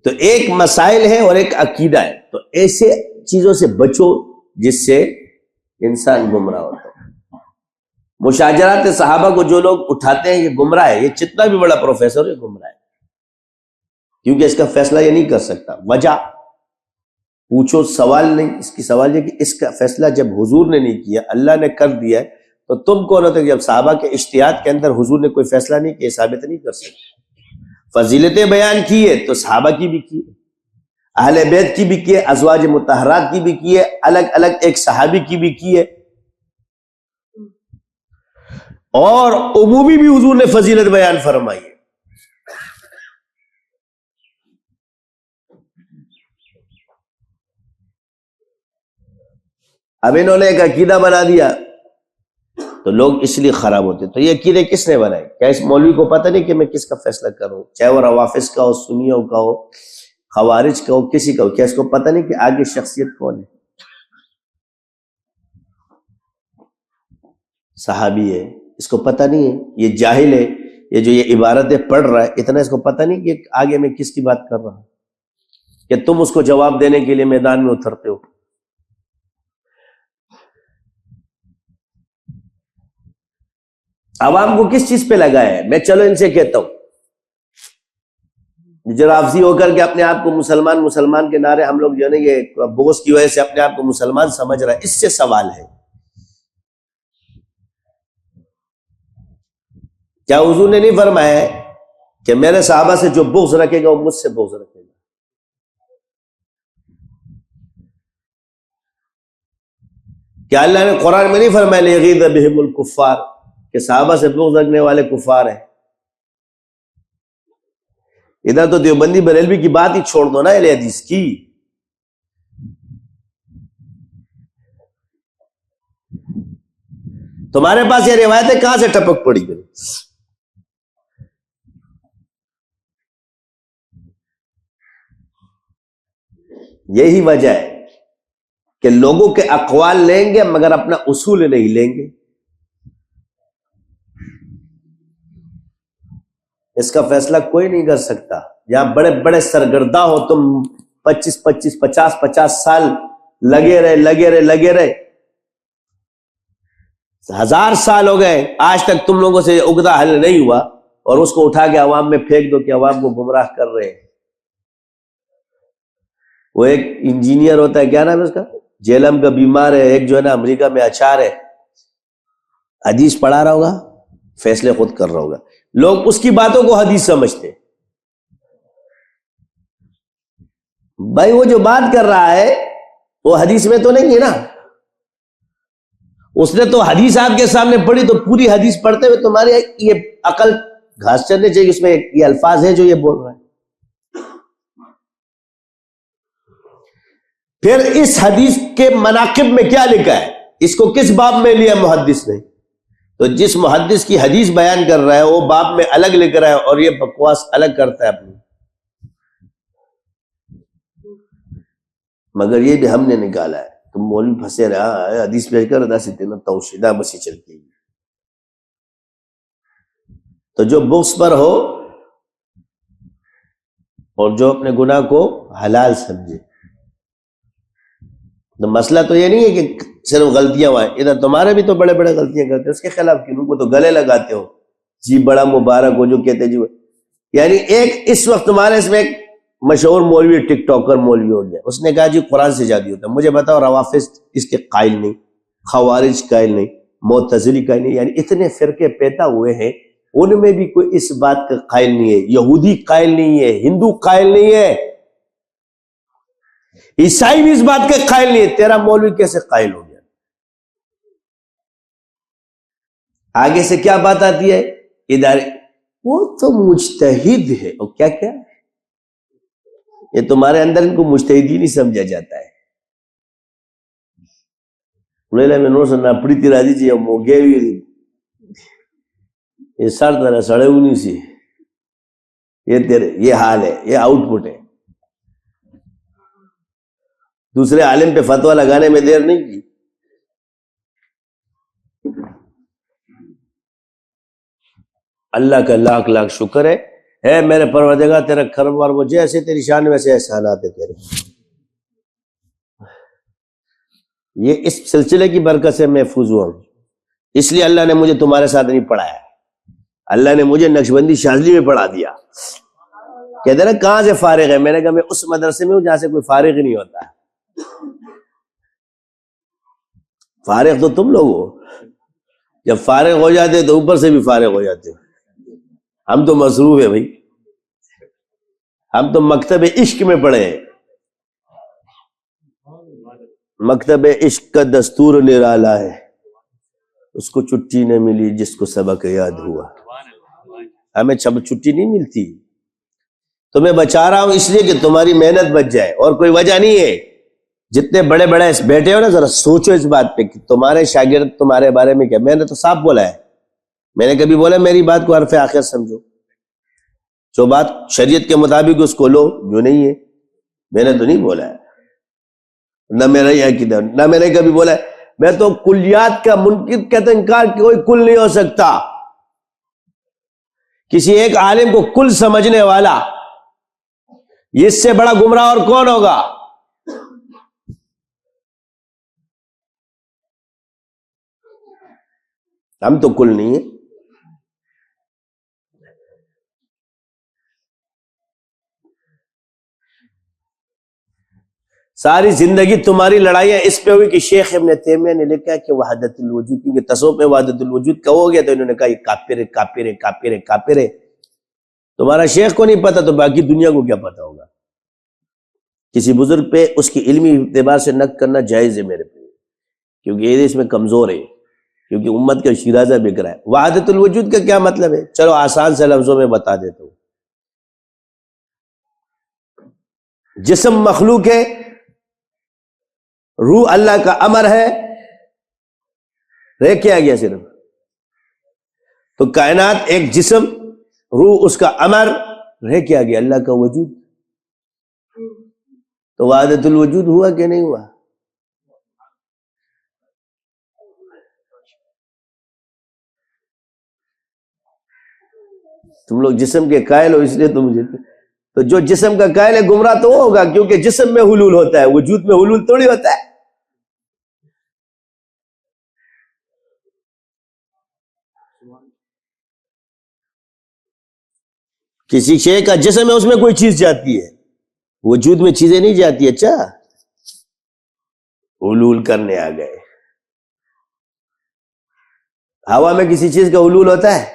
تو ایک مسائل ہے اور ایک عقیدہ ہے. تو ایسے چیزوں سے بچو جس سے انسان گمراہ ہوتا ہے. مشاجرات صحابہ کو جو لوگ اٹھاتے ہیں یہ گمراہ ہے، یہ جتنا بھی بڑا پروفیسر ہے گمراہ ہے، کیونکہ اس کا فیصلہ یہ نہیں کر سکتا. وجہ پوچھو، سوال نہیں، اس کی سوال یہ کہ اس کا فیصلہ جب حضور نے نہیں کیا اللہ نے کر دیا ہے، تو تم کون ہوتے جب صحابہ کے اجتہاد کے اندر حضور نے کوئی فیصلہ نہیں کیا، ثابت نہیں کر سکتے. فضیلتیں بیان کی ہے تو صحابہ کی بھی کی ہے، اہل بیت کی بھی کی ہے، ازواج مطہرات کی بھی کی ہے، الگ الگ ایک صحابی کی بھی کی ہے، اور عمومی بھی حضور نے فضیلت بیان فرمائی ہے. اب انہوں نے ایک عقیدہ بنا دیا تو لوگ اس لیے خراب ہوتے. تو یہ عقیدے کس نے بنائے؟ کیا اس مولوی کو پتہ نہیں کہ میں کس کا فیصلہ کروں، چاہے وہ روافظ کا ہو، سنیوں کا ہو، خوارج کا ہو، کسی کا ہو؟ کیا اس کو پتہ نہیں کہ آگے شخصیت کون ہے؟ صحابی ہے، اس کو پتہ نہیں ہے، یہ جاہل ہے، یہ جو یہ عبارتیں پڑھ رہا ہے اتنا اس کو پتہ نہیں کہ آگے میں کس کی بات کر رہا ہوں، کہ تم اس کو جواب دینے کے لیے میدان میں اترتے ہو. عوام کو کس چیز پہ لگا ہے؟ میں چلو ان سے کہتا ہوں، جو رافضی ہو کر کے اپنے آپ کو مسلمان کے نعرے ہم لوگ جو ہے نا یہ بغض کی وجہ سے اپنے آپ کو مسلمان سمجھ رہا ہے، اس سے سوال ہے کیا حضور نے نہیں فرمایا ہے کہ میرے صحابہ سے جو بغض رکھے گا وہ مجھ سے بغض رکھے گا؟ کیا اللہ نے قرآن میں نہیں فرمایا لیغیظ بہم الکفار کہ صحابہ سے بغض رکھنے والے کفار ہیں؟ ادھر تو دیوبندی بریلوی کی بات ہی چھوڑ دو نا اہل حدیث کی. تمہارے پاس یہ روایتیں کہاں سے ٹپک پڑی گئی؟ یہی وجہ ہے کہ لوگوں کے اقوال لیں گے مگر اپنا اصول نہیں لیں گے. اس کا فیصلہ کوئی نہیں کر سکتا. یہاں بڑے بڑے سرگردہ ہو تم، 50 سال لگے رہے، 1000 سال ہو گئے، آج تک تم لوگوں سے عقدہ حل نہیں ہوا، اور اس کو اٹھا کے عوام میں پھینک دو کہ عوام کو گمراہ کر رہے ہیں. وہ ایک انجینئر ہوتا ہے، کیا نام ہے اس کا، جیلم کا بیمار ہے، ایک جو ہے نا امریکہ میں اچار ہے، حدیث پڑھا رہا ہوگا، فیصلے خود کر رہا ہوگا. لوگ اس کی باتوں کو حدیث سمجھتے. بھائی وہ جو بات کر رہا ہے وہ حدیث میں تو نہیں ہے نا، اس نے تو حدیث آپ کے سامنے پڑھی، تو پوری حدیث پڑھتے ہوئے تمہاری یہ عقل گھاس چرنے چاہیے، اس میں یہ الفاظ ہیں جو یہ بول رہا ہے. پھر اس حدیث کے مناقب میں کیا لکھا ہے، اس کو کس باب میں لیا محدث نے؟ تو جس محدث کی حدیث بیان کر رہا ہے وہ باب میں الگ لکھ رہا ہے اور یہ بکواس الگ کرتا ہے اپنی. مگر یہ بھی ہم نے نکالا ہے. تم مولوی پھنسے رہا ہے حدیث پیش کر رہا سکتے نا توشیدہ بسی چلتی ہے. تو جو بغض پر ہو اور جو اپنے گناہ کو حلال سمجھے. تو مسئلہ تو یہ نہیں ہے کہ صرف غلطیاں ہوئیں، ادھر تمہارے بھی تو بڑے بڑے غلطیاں کرتے ہیں، اس کے خلاف کیوں؟ ان کو تو گلے لگاتے ہو جی بڑا مبارک ہو جو کہتے جی. یعنی ایک اس وقت تمہارے اس میں ایک مشہور مولوی ٹک ٹاکر مولوی ہو گیا، اس نے کہا جی قرآن سے جادو ہوتا ہے. مجھے بتاؤ روافظ اس کے قائل نہیں، خوارج قائل نہیں، معتزلی قائل نہیں، یعنی اتنے فرقے پیدا ہوئے ہیں ان میں بھی کوئی اس بات کا قائل نہیں ہے. یہودی قائل نہیں ہے، ہندو قائل نہیں ہے، عیسائی بھی اس بات کا قائل نہیں ہے. تیرا مولوی کیسے قائل ہو گیا؟ آگے سے کیا بات آتی ہے؟ ادارے وہ تو مجتہد ہے. اور کیا کیا یہ تمہارے اندر ان کو مجتہد ہی نہیں سمجھا جاتا ہے. میں نو سے نپڑی تیرا دیجیے موگے ہوئی یہ سڑ طرح سڑے ہوئی نہیں سی. یہ تیرے یہ حال ہے، یہ آؤٹ پٹ ہے. دوسرے عالم پہ فتویٰ لگانے میں دیر نہیں کی. اللہ کا لاکھ لاکھ شکر ہے اے میرے پروردگار تیرا کرم وار وہ جیسے تیری شان ویسے احسانات ہے تیرے. یہ اس سلسلے کی برکت سے محفوظ ہوا ہوں، اس لیے اللہ نے مجھے تمہارے ساتھ نہیں پڑھایا. اللہ نے مجھے نقشبندی شاذلی میں پڑھا دیا. کہتے ہیں نا کہاں سے فارغ ہے؟ میں نے کہا میں اس مدرسے میں ہوں جہاں سے کوئی فارغ ہی نہیں ہوتا. فارغ تو تم لوگ ہو، جب فارغ ہو جاتے تو اوپر سے بھی فارغ ہو جاتے. ہم تو مصروف ہے بھائی، ہم تو مکتب عشق میں پڑھے ہیں. مکتب عشق کا دستور نرالا ہے، اس کو چھٹی نہ ملی جس کو سبق یاد ہوا. ہمیں چھٹی نہیں ملتی. تو میں بچا رہا ہوں اس لیے کہ تمہاری محنت بچ جائے، اور کوئی وجہ نہیں ہے. جتنے بڑے بڑے بیٹھے ہو نا ذرا سوچو اس بات پہ کہ تمہارے شاگرد تمہارے بارے میں کیا. میں نے تو صاف بولا ہے، میں نے کبھی بولا میری بات کو حرف آخر سمجھو. جو بات شریعت کے مطابق اس کو لو، جو نہیں ہے میں نے تو نہیں بولا ہے. نہ میرا یہ عقیدہ، نہ میں نے کبھی بولا ہے. میں تو کلیات کا منکر کہتا انکار کہ کوئی کل نہیں ہو سکتا. کسی ایک عالم کو کل سمجھنے والا اس سے بڑا گمراہ اور کون ہوگا؟ ہم تو کل نہیں ہیں. ساری زندگی تمہاری لڑائیاں اس پہ ہوئی کہ شیخ ابن تیمیہ نے لکھا کہ وحدت الوجود، کیونکہ تصوف میں وحدت الوجود کا ہو گیا تو انہوں نے کہا یہ کافر ہے کافر ہے کافر ہے کافر ہے. تمہارا شیخ کو نہیں پتا تو باقی دنیا کو کیا پتا ہوگا؟ کسی بزرگ پہ اس کی علمی اعتبار سے نقد کرنا جائز ہے میرے پہ، کیونکہ یہ اس میں کمزور ہے، کیونکہ امت کا شیرازہ بک رہا ہے. وحدت الوجود کا کیا مطلب ہے؟ چلو آسان سے لفظوں میں بتا دیتا ہوں. جسم مخلوق ہے، روح اللہ کا امر ہے، رہ کیا گیا صرف. تو کائنات ایک جسم، روح اس کا امر، رہ کیا گیا اللہ کا وجود. تو وحدت الوجود ہوا کہ نہیں ہوا؟ تم لوگ جسم کے قائل ہو اس لیے تو مجھے، تو جو جسم کا قائل ہے گمراہ تو وہ ہوگا، کیونکہ جسم میں حلول ہوتا ہے، وجود میں حلول تھوڑی ہوتا ہے. کسی شے کا جسم ہے اس میں کوئی چیز جاتی ہے، وجود میں چیزیں نہیں جاتی. اچھا حلول کرنے آ گئے. ہوا میں کسی چیز کا حلول ہوتا ہے؟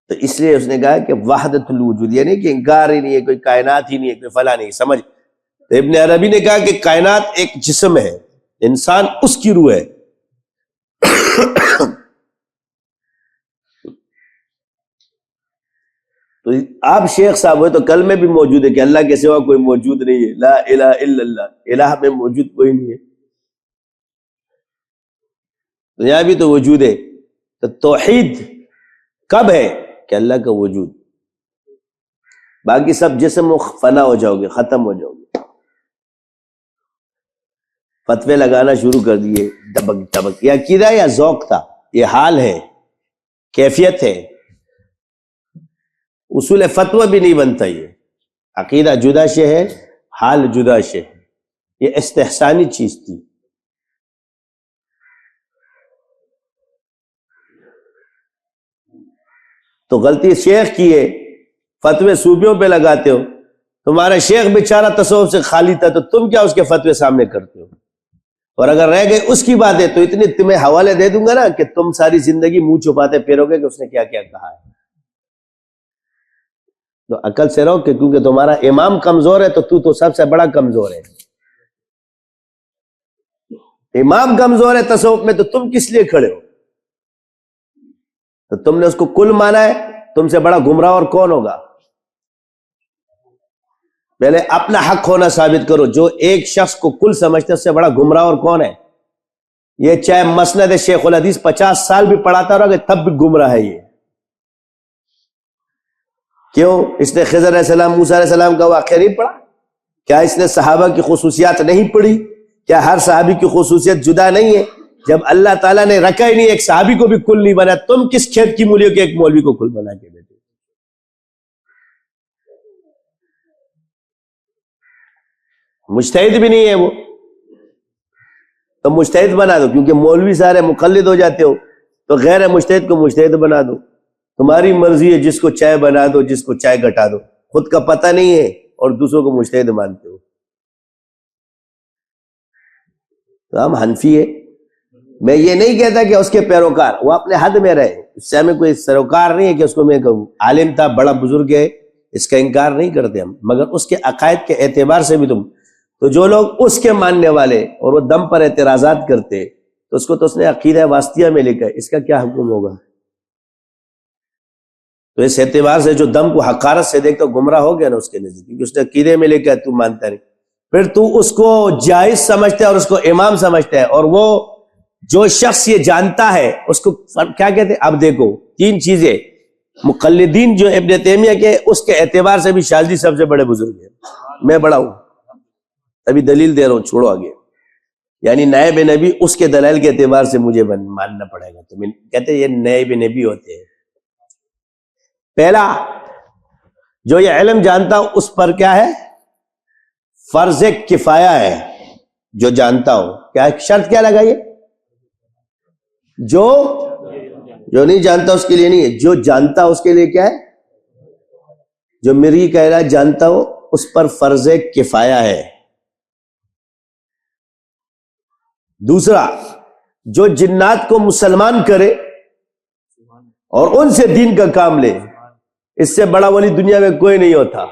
تو اس لیے اس نے کہا کہ وحدت الوجود، یعنی کہ انکار ہی نہیں ہے، کوئی کائنات ہی نہیں ہے، کوئی فلاں نہیں. سمجھ؟ تو ابن عربی نے کہا کہ کائنات ایک جسم ہے، انسان اس کی روح ہے. تو آپ شیخ صاحب ہوئے تو کلمے بھی موجود ہے کہ اللہ کے سوا کوئی موجود نہیں ہے، لا الہ الا اللہ، الہ میں موجود کوئی نہیں ہے. تو یہاں بھی تو وجود ہے. تو توحید کب ہے؟ کہ اللہ کا وجود. باقی سب جسم و فنا ہو جاؤ گے، ختم ہو جاؤ گے. فتوے لگانا شروع کر دیے ڈبک ڈبک. یہ عقیدہ یا ذوق تھا؟ یہ حال ہے، کیفیت ہے. اصول فتوہ بھی نہیں بنتا. یہ عقیدہ جدا شے ہے، حال جدا شے ہے. یہ استحسانی چیز تھی. تو غلطی شیخ کی ہے، فتوے صوفیوں پہ لگاتے ہو. تمہارا شیخ بیچارہ تصوف سے خالی تھا تو تم کیا اس کے فتوے سامنے کرتے ہو؟ اور اگر رہ گئے اس کی باتیں تو اتنی تمہیں حوالے دے دوں گا نا کہ تم ساری زندگی منہ چھپاتے پھرو گے کہ اس نے کیا کیا کہا ہے. تو عقل سے رہو کہ کیونکہ تمہارا امام کمزور ہے تو سب سے بڑا کمزور ہے. امام کمزور ہے تصوف میں تو تم کس لیے کھڑے ہو؟ تو تم نے اس کو کل مانا ہے. تم سے بڑا گمراہ اور کون ہوگا؟ پہلے اپنا حق ہونا ثابت کرو. جو ایک شخص کو کل سمجھتے اس سے بڑا گمراہ اور کون ہے؟ یہ چاہے مسند شیخ الحدیث 50 سال بھی پڑھاتا رہا تب بھی گمراہ ہے. یہ کیوں؟ اس نے خضر علیہ السلام موسیٰ علیہ السلام کا واقعہ نہیں پڑھا؟ کیا اس نے صحابہ کی خصوصیات نہیں پڑھی؟ کیا ہر صحابی کی خصوصیت جدا نہیں ہے؟ جب اللہ تعالیٰ نے رکھا ہی نہیں، ایک صحابی کو بھی کل نہیں بنا، تم کس کھیت کی مولیوں کے ایک مولوی کو کل بنا کے دیتے؟ مجتہد بھی نہیں ہے وہ، تو مجتہد بنا دو. کیونکہ مولوی سارے مقلد ہو جاتے ہو تو غیر مجتہد کو مجتہد بنا دو. تمہاری مرضی ہے، جس کو چائے بنا دو، جس کو چائے گٹا دو. خود کا پتہ نہیں ہے اور دوسروں کو مجتہد مانتے ہو. تو ہم حنفی ہے. میں یہ نہیں کہتا کہ اس کے پیروکار، وہ اپنے حد میں رہے، اس سے ہمیں کوئی سروکار نہیں ہے کہ اس کو میں کہوں. عالم تھا، بڑا بزرگ ہے، اس کا انکار نہیں کرتے ہم، مگر اس کے عقائد کے اعتبار سے بھی تو جو لوگ اس کے ماننے والے اور وہ دم پر اعتراضات کرتے تو اس نے عقیدہ واسطیہ میں لکھا ہے، اس کا کیا حکم ہوگا؟ تو اس اعتبار سے جو دم کو حقارت سے دیکھتا گمراہ ہو گیا نا اس کے نزدیک، کیونکہ اس نے عقیدے میں لکھا ہے، تو مانتا نہیں. پھر تو اس کو جائز سمجھتا ہے اور اس کو امام سمجھتا ہے. اور وہ جو شخص یہ جانتا ہے اس کو کیا کہتے ہیں؟ اب دیکھو 3 چیزیں. مقلدین جو ابن تیمیہ کے، اس کے اعتبار سے بھی شاذلی سب سے بڑے بزرگ ہیں. میں بڑا ہوں، ابھی دلیل دے رہا ہوں، چھوڑو آگے. یعنی نائب نبی اس کے دلائل کے اعتبار سے مجھے ماننا پڑے گا. تو کہتے ہیں یہ نائب نبی ہوتے ہیں. پہلا، جو یہ علم جانتا ہوں اس پر کیا ہے؟ فرض کفایہ ہے. جو جانتا ہوں، کیا شرط کیا لگائیے؟ جو نہیں جانتا اس کے لیے نہیں ہے، جو جانتا اس کے لیے کیا ہے؟ جو میری کہہ رہا ہے جانتا ہوں اس پر فرض کفایہ ہے. دوسرا، جو جنات کو مسلمان کرے اور ان سے دین کا کام لے، اس سے بڑا ولی دنیا میں کوئی نہیں ہوتا.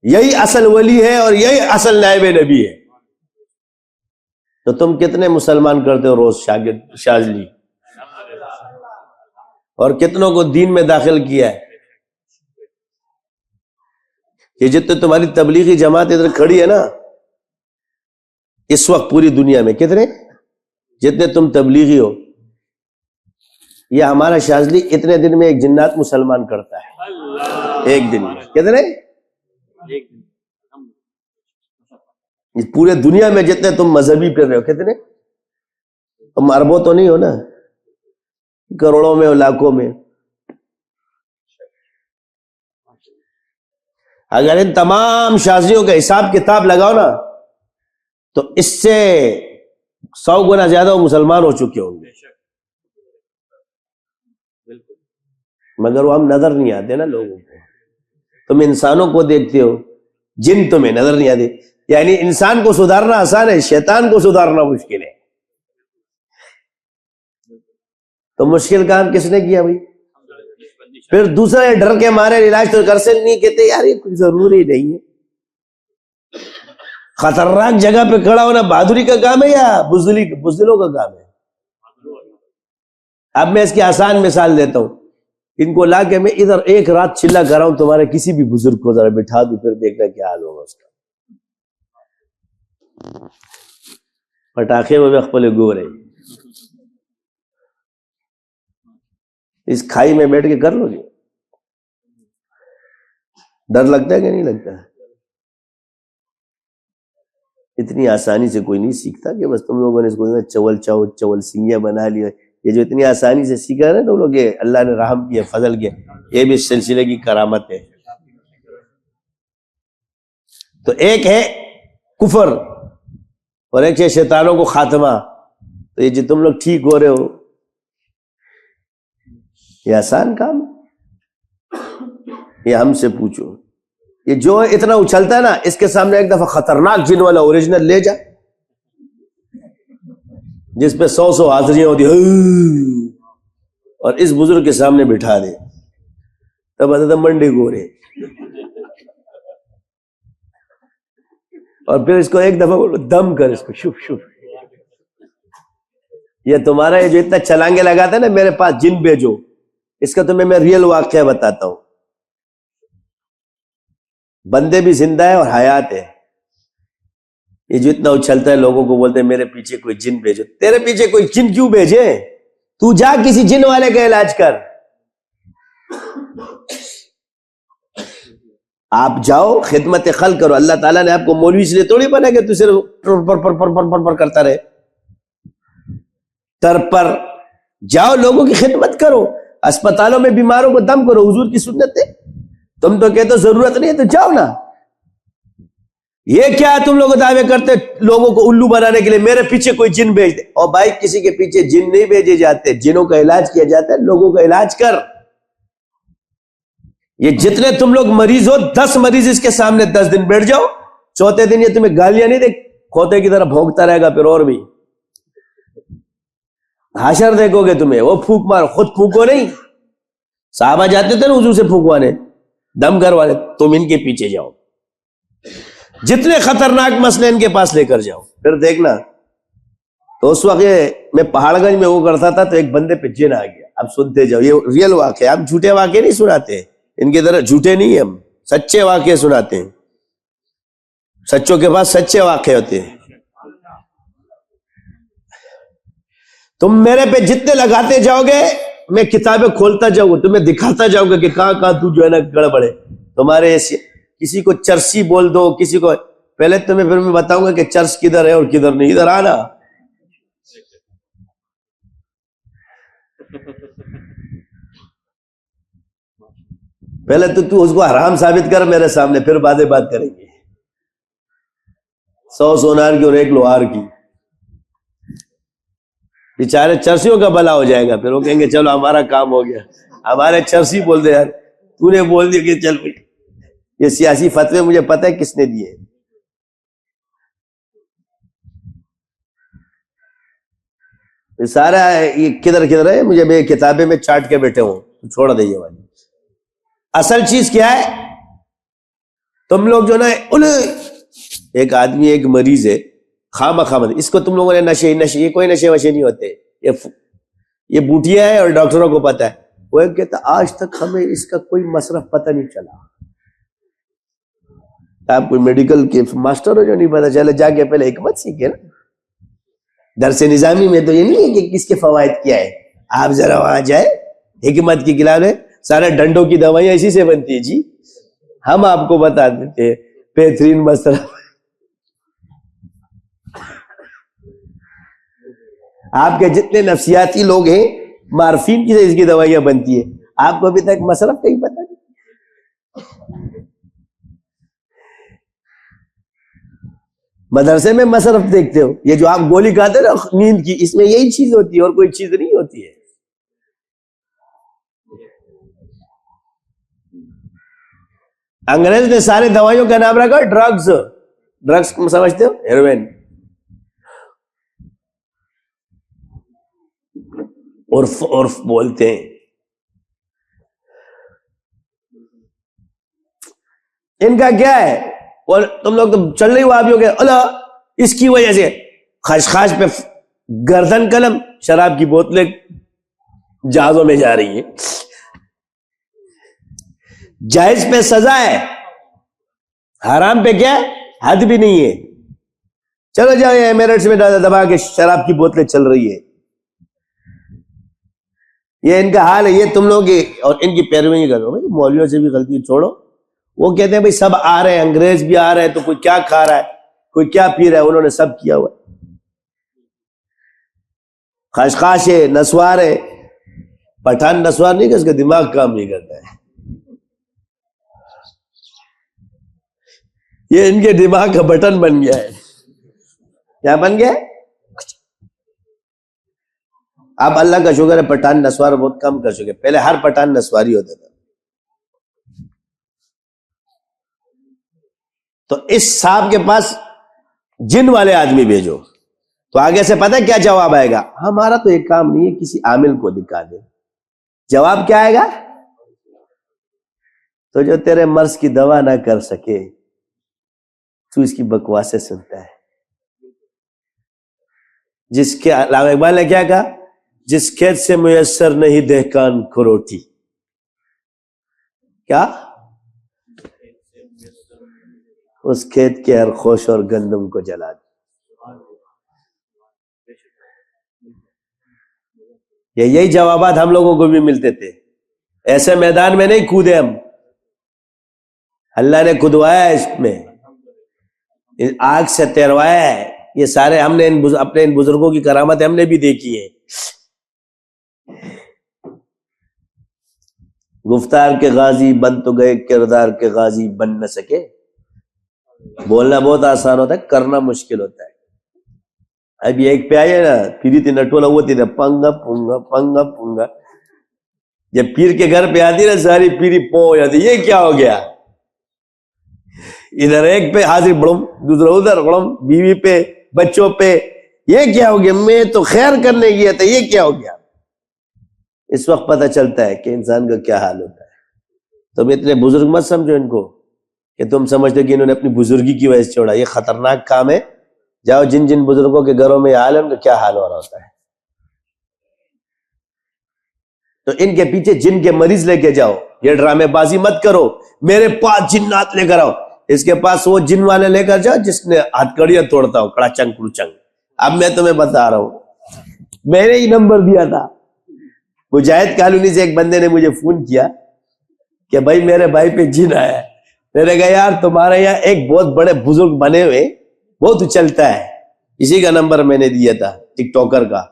یہی اصل ولی ہے اور یہی اصل نائب نبی ہے. تو تم کتنے مسلمان کرتے ہو روز شاگرد شاذلی، اور کتنوں کو دین میں داخل کیا ہے؟ یہ جتنے تمہاری تبلیغی جماعت ادھر کھڑی ہے نا اس وقت پوری دنیا میں، کتنے جتنے تم تبلیغی ہو، یہ ہمارا شاذلی اتنے دن میں ایک جنات مسلمان کرتا ہے. ایک دن میں کتنے؟ پورے دنیا میں جتنے تم مذہبی پھر رہے ہو کتنے؟ تم اربوں تو نہیں ہو نا، کروڑوں میں اور لاکھوں میں. اگر ان تمام شاذلیوں کا حساب کتاب لگاؤ نا تو اس سے 100 گنا زیادہ وہ مسلمان ہو چکے ہوں گے. مگر وہ ہم نظر نہیں آتے نا لوگوں کو. تم انسانوں کو دیکھتے ہو، جن تمہیں نظر نہیں آتے. یعنی انسان کو سدھارنا آسان ہے، شیطان کو سدھارنا مشکل ہے. تو مشکل کام کس نے کیا بھائی؟ پھر دوسرا یہ ڈر کے مارے علاج تو کر سکتے نہیں، کہتے یار یہ کوئی ضروری نہیں ہے. خطرناک جگہ پہ کھڑا ہونا بہادری کا کام ہے یا بزدلوں کا کام ہے؟ اب میں اس کی آسان مثال دیتا ہوں. ان کو لا کے میں ادھر ایک رات چلا کر رہا ہوں، تمہارے کسی بھی بزرگ کو ذرا بٹھا دوں، پھر دیکھنا کیا حال ہوگا اس کا. پٹاخے میں اخپل گو رہے، اس کھائی میں بیٹھ کے کر لو گے. ڈر لگتا ہے کہ نہیں لگتا ہے؟ اتنی آسانی سے کوئی نہیں سیکھتا کہ بس تم لوگوں نے اس کو چول چاؤ چول سنگیا بنا لیا. یہ جو اتنی آسانی سے سیکھا ہے نا تو لوگ، یہ اللہ نے رحم کیا، فضل کیا، یہ بھی اس سلسلے کی کرامت ہے. تو ایک ہے کفر اور ایک ہے شیطانوں کو خاتمہ. تو یہ جو تم لوگ ٹھیک ہو رہے ہو، یہ آسان کام ہے؟ یہ ہم سے پوچھو. یہ جو اتنا اچھلتا ہے نا، اس کے سامنے ایک دفعہ خطرناک جن والا اوریجنل لے جا، جس پہ 100 حاضریاں ہوتی اور اس بزرگ کے سامنے بٹھا دے، تب بتا تھا منڈی گورے. اور پھر اس کو ایک دفعہ دم کر، اس کو شف شف. یہ تمہارا یہ جو اتنا چلانگے لگاتا ہے نا میرے پاس جن بھیجو، اس کا تمہیں میں ریئل واقعہ بتاتا ہوں. بندے بھی زندہ ہے اور حیات ہے. یہ جو اتنا اچھلتا ہے لوگوں کو بولتے ہیں میرے پیچھے کوئی جن بھیجو. تیرے پیچھے کوئی جن کیوں بھیجے؟ تو جا کسی جن والے کا علاج کر. آپ جاؤ خدمت خلق کرو. اللہ تعالیٰ نے آپ کو مولوی اس لیے تھوڑی بنا کہ تو صرف پر کرتا رہے. تر پر جاؤ، لوگوں کی خدمت کرو، اسپتالوں میں بیماروں کو دم کرو. حضور کی سنت ہے. تم تو کہتے ہو ضرورت نہیں ہے، تو جاؤ نا. یہ کیا تم لوگ دعوے کرتے لوگوں کو الو بنانے کے لیے میرے پیچھے کوئی جن بھیج دے؟ اور بھائی کسی کے پیچھے جن نہیں بھیجے جاتے، جنوں کا علاج کیا جاتا ہے. لوگوں کا علاج کر. یہ جتنے تم لوگ مریض ہو، 10 مریض اس کے سامنے 10 دن بیٹھ جاؤ، چوتھے دن یہ تمہیں گالیاں نہیں دے، کھوتے کی طرح بھونکتا رہے گا. پھر اور بھی حشر دیکھو گے تمہیں. وہ پھونک مار، خود پھونکو نہیں. صحابہ جاتے تھے نا حضور سے پھونکوانے، دم کروانے. تم ان کے پیچھے جاؤ، جتنے خطرناک مسئلے ان کے پاس لے کر جاؤ. پھر دیکھنا. تو اس وقت میں پہاڑ گنج میں وہ کرتا تھا تو ایک بندے پہ جن آ گیا. اب سنتے جاؤ، یہ ریئل واقعہ. ہم جھوٹے واقعے نہیں سناتے، ان کی طرح جھوٹے نہیں، ہم سچے واقعے سناتے ہیں. سچوں کے پاس سچے واقعے ہوتے ہیں. تم میرے پہ جتنے لگاتے جاؤ گے، میں کتابیں کھولتا جاؤں گا، تمہیں دکھاتا جاؤں گا کہ کہاں کہاں تو جو ہے نا گڑبڑے. تمہارے کسی کو چرسی بول دو، کسی کو پہلے تمہیں پھر میں بتاؤں گا کہ چرس کدھر ہے اور کدھر نہیں. ادھر آنا. پہلے تو اس کو حرام ثابت کر میرے سامنے، پھر بات کریں گے. 100 سونار کی اور 1 لوہار کی. بیچارے چرسیوں کا بھلا ہو جائے گا. پھر وہ کہیں گے چلو ہمارا کام ہو گیا. ہمارے چرسی بول دے یار، تو نے بول دیا کہ چل. یہ سیاسی فتوے مجھے پتہ ہے کس نے دیے. یہ سارا یہ کدھر ہے، مجھے میری کتابیں میں چاٹ کے بیٹھے ہوں. چھوڑ دئیے والی. اصل چیز کیا ہے؟ تم لوگ جو نا، ایک آدمی ایک مریض ہے خواہ اس کو تم لوگوں نے نشے، یہ کوئی نشے وشے نہیں ہوتے. یہ بوٹیا ہے اور ڈاکٹروں کو پتا ہے. وہ ایک کہتا آج تک ہمیں اس کا کوئی مصرف پتہ نہیں چلا. آپ کوئی میڈیکل کے ماسٹر ہو جو نہیں پتا چلے، جا کے پہلے حکمت سیکھے نا. درس نظامی میں تو یہ نہیں ہے کہ کس کے فوائد کیا ہے. آپ ذرا وہاں جائے، حکمت کی کتاب ہے، سارے ڈنڈوں کی دوائیاں اسی سے بنتی ہے جی. ہم آپ کو بتا دیتے ہیں بہترین مصرف. آپ کے جتنے نفسیاتی لوگ ہیں، مارفین کی سے اس کی دوائیاں بنتی ہے. آپ کو ابھی تک مصرف کہیں پتہ نہیں. مدرسے میں مصرف دیکھتے ہو، یہ جو آپ گولی کھاتے نا نیند کی، اس میں یہی چیز ہوتی ہے اور کوئی چیز نہیں ہوتی ہے. انگریز نے سارے دوائیوں کا نام رکھا ڈرگز سمجھتے ہو؟ ہیروین. عرف بولتے ہیں. ان کا کیا ہے؟ اور تم لوگ تو چل رہی ہو آپ ہو گئے اللہ اس کی وجہ سے خشخاش پہ گردن قلم، شراب کی بوتلیں جہازوں میں جا رہی ہیں. جائز پہ سزا ہے، حرام پہ کیا حد بھی نہیں ہے. چلو جاؤ ایمریٹس میں دبا کے شراب کی بوتلیں چل رہی ہے. یہ ان کا حال ہے. یہ تم لوگ اور ان کی پیروی کرو. مولویوں سے بھی غلطی چھوڑو، وہ کہتے ہیں بھائی سب آ رہے ہیں، انگریز بھی آ رہے ہیں، تو کوئی کیا کھا رہا ہے، کوئی کیا پی رہا ہے، انہوں نے سب کیا ہوا ہے۔ خشخاش ہے، نسوار ہے، پٹھان نسوار نہیں کہ اس کا دماغ کام نہیں کرتا ہے، یہ ان کے دماغ کا بٹن بن گیا ہے۔ کیا بن گیا ہے؟ اب اللہ کا شکر ہے پٹھان نسوار بہت کم کر چکے، پہلے ہر پٹھان نسواری ہوتا تھا۔ تو اس صاحب کے پاس جن والے آدمی بھیجو، تو آگے سے پتہ کیا جواب آئے گا؟ ہمارا تو ایک کام نہیں ہے، کسی عامل کو دکھا دے۔ جواب کیا آئے گا؟ تو جو تیرے مرض کی دوا نہ کر سکے تو اس کی بکواسیں سنتا ہے۔ جس کے علامہ اقبال نے کیا کہا؟ جس کھیت سے میسر نہیں دہقان کو روٹی، کیا؟ اس کھیت کے ہر خوش اور گندم کو جلا دے۔ یہی جوابات ہم لوگوں کو بھی ملتے تھے، ایسے میدان میں نہیں کودے ہم، اللہ نے کھدوایا ہے، اس میں آگ سے تیروایا ہے۔ یہ سارے ہم نے اپنے ان بزرگوں کی کرامت ہم نے بھی دیکھی ہے۔ گفتار کے غازی بن تو گئے، کردار کے غازی بن نہ سکے۔ بولنا بہت آسان ہوتا ہے، کرنا مشکل ہوتا ہے۔ اب یہ ایک پہ آئے نا، پیری تھی نٹولا ہوتی نا، پنگا پونگا پنگا پونگا، جب پیر کے گھر پہ آتی نا ساری پیری پو ہو جاتی، یہ کیا ہو گیا؟ ادھر ایک پہ حاضر بڑم، دوسرا ادھر بڑم، بیوی پہ، بچوں پہ، یہ کیا ہو گیا؟ میں تو خیر کرنے گیا تھا، یہ کیا ہو گیا؟ اس وقت پتہ چلتا ہے کہ انسان کا کیا حال ہوتا ہے۔ تم اتنے بزرگ مت سمجھو ان کو کہ تم سمجھتے کہ انہوں نے اپنی بزرگی کی وجہ سے چھوڑا، یہ خطرناک کام ہے۔ جاؤ جن جن بزرگوں کے گھروں میں یہ حال ہے، ان کا کیا حال ہو رہا ہوتا ہے۔ تو ان کے پیچھے جن کے مریض لے کے جاؤ، یہ ڈرامے بازی مت کرو، میرے پاس جنات لے کر آؤ۔ اس کے پاس وہ جن والے لے کر جاؤ جس نے ہاتھ کڑیاں توڑتا ہو، کڑا چنگ کڑو چنگ۔ اب میں تمہیں بتا رہا ہوں، میں نے ہی نمبر دیا تھا، مجاہد کالونی سے ایک بندے نے مجھے فون کیا کہ بھائی میرے بھائی پہ جن آیا ہے۔ میں نے کہا یار تمہارے یہاں ایک بہت بڑے بزرگ بنے ہوئے، بہت چلتا ہے، اسی کا نمبر میں نے دیا تھا، ٹک ٹاکر کا۔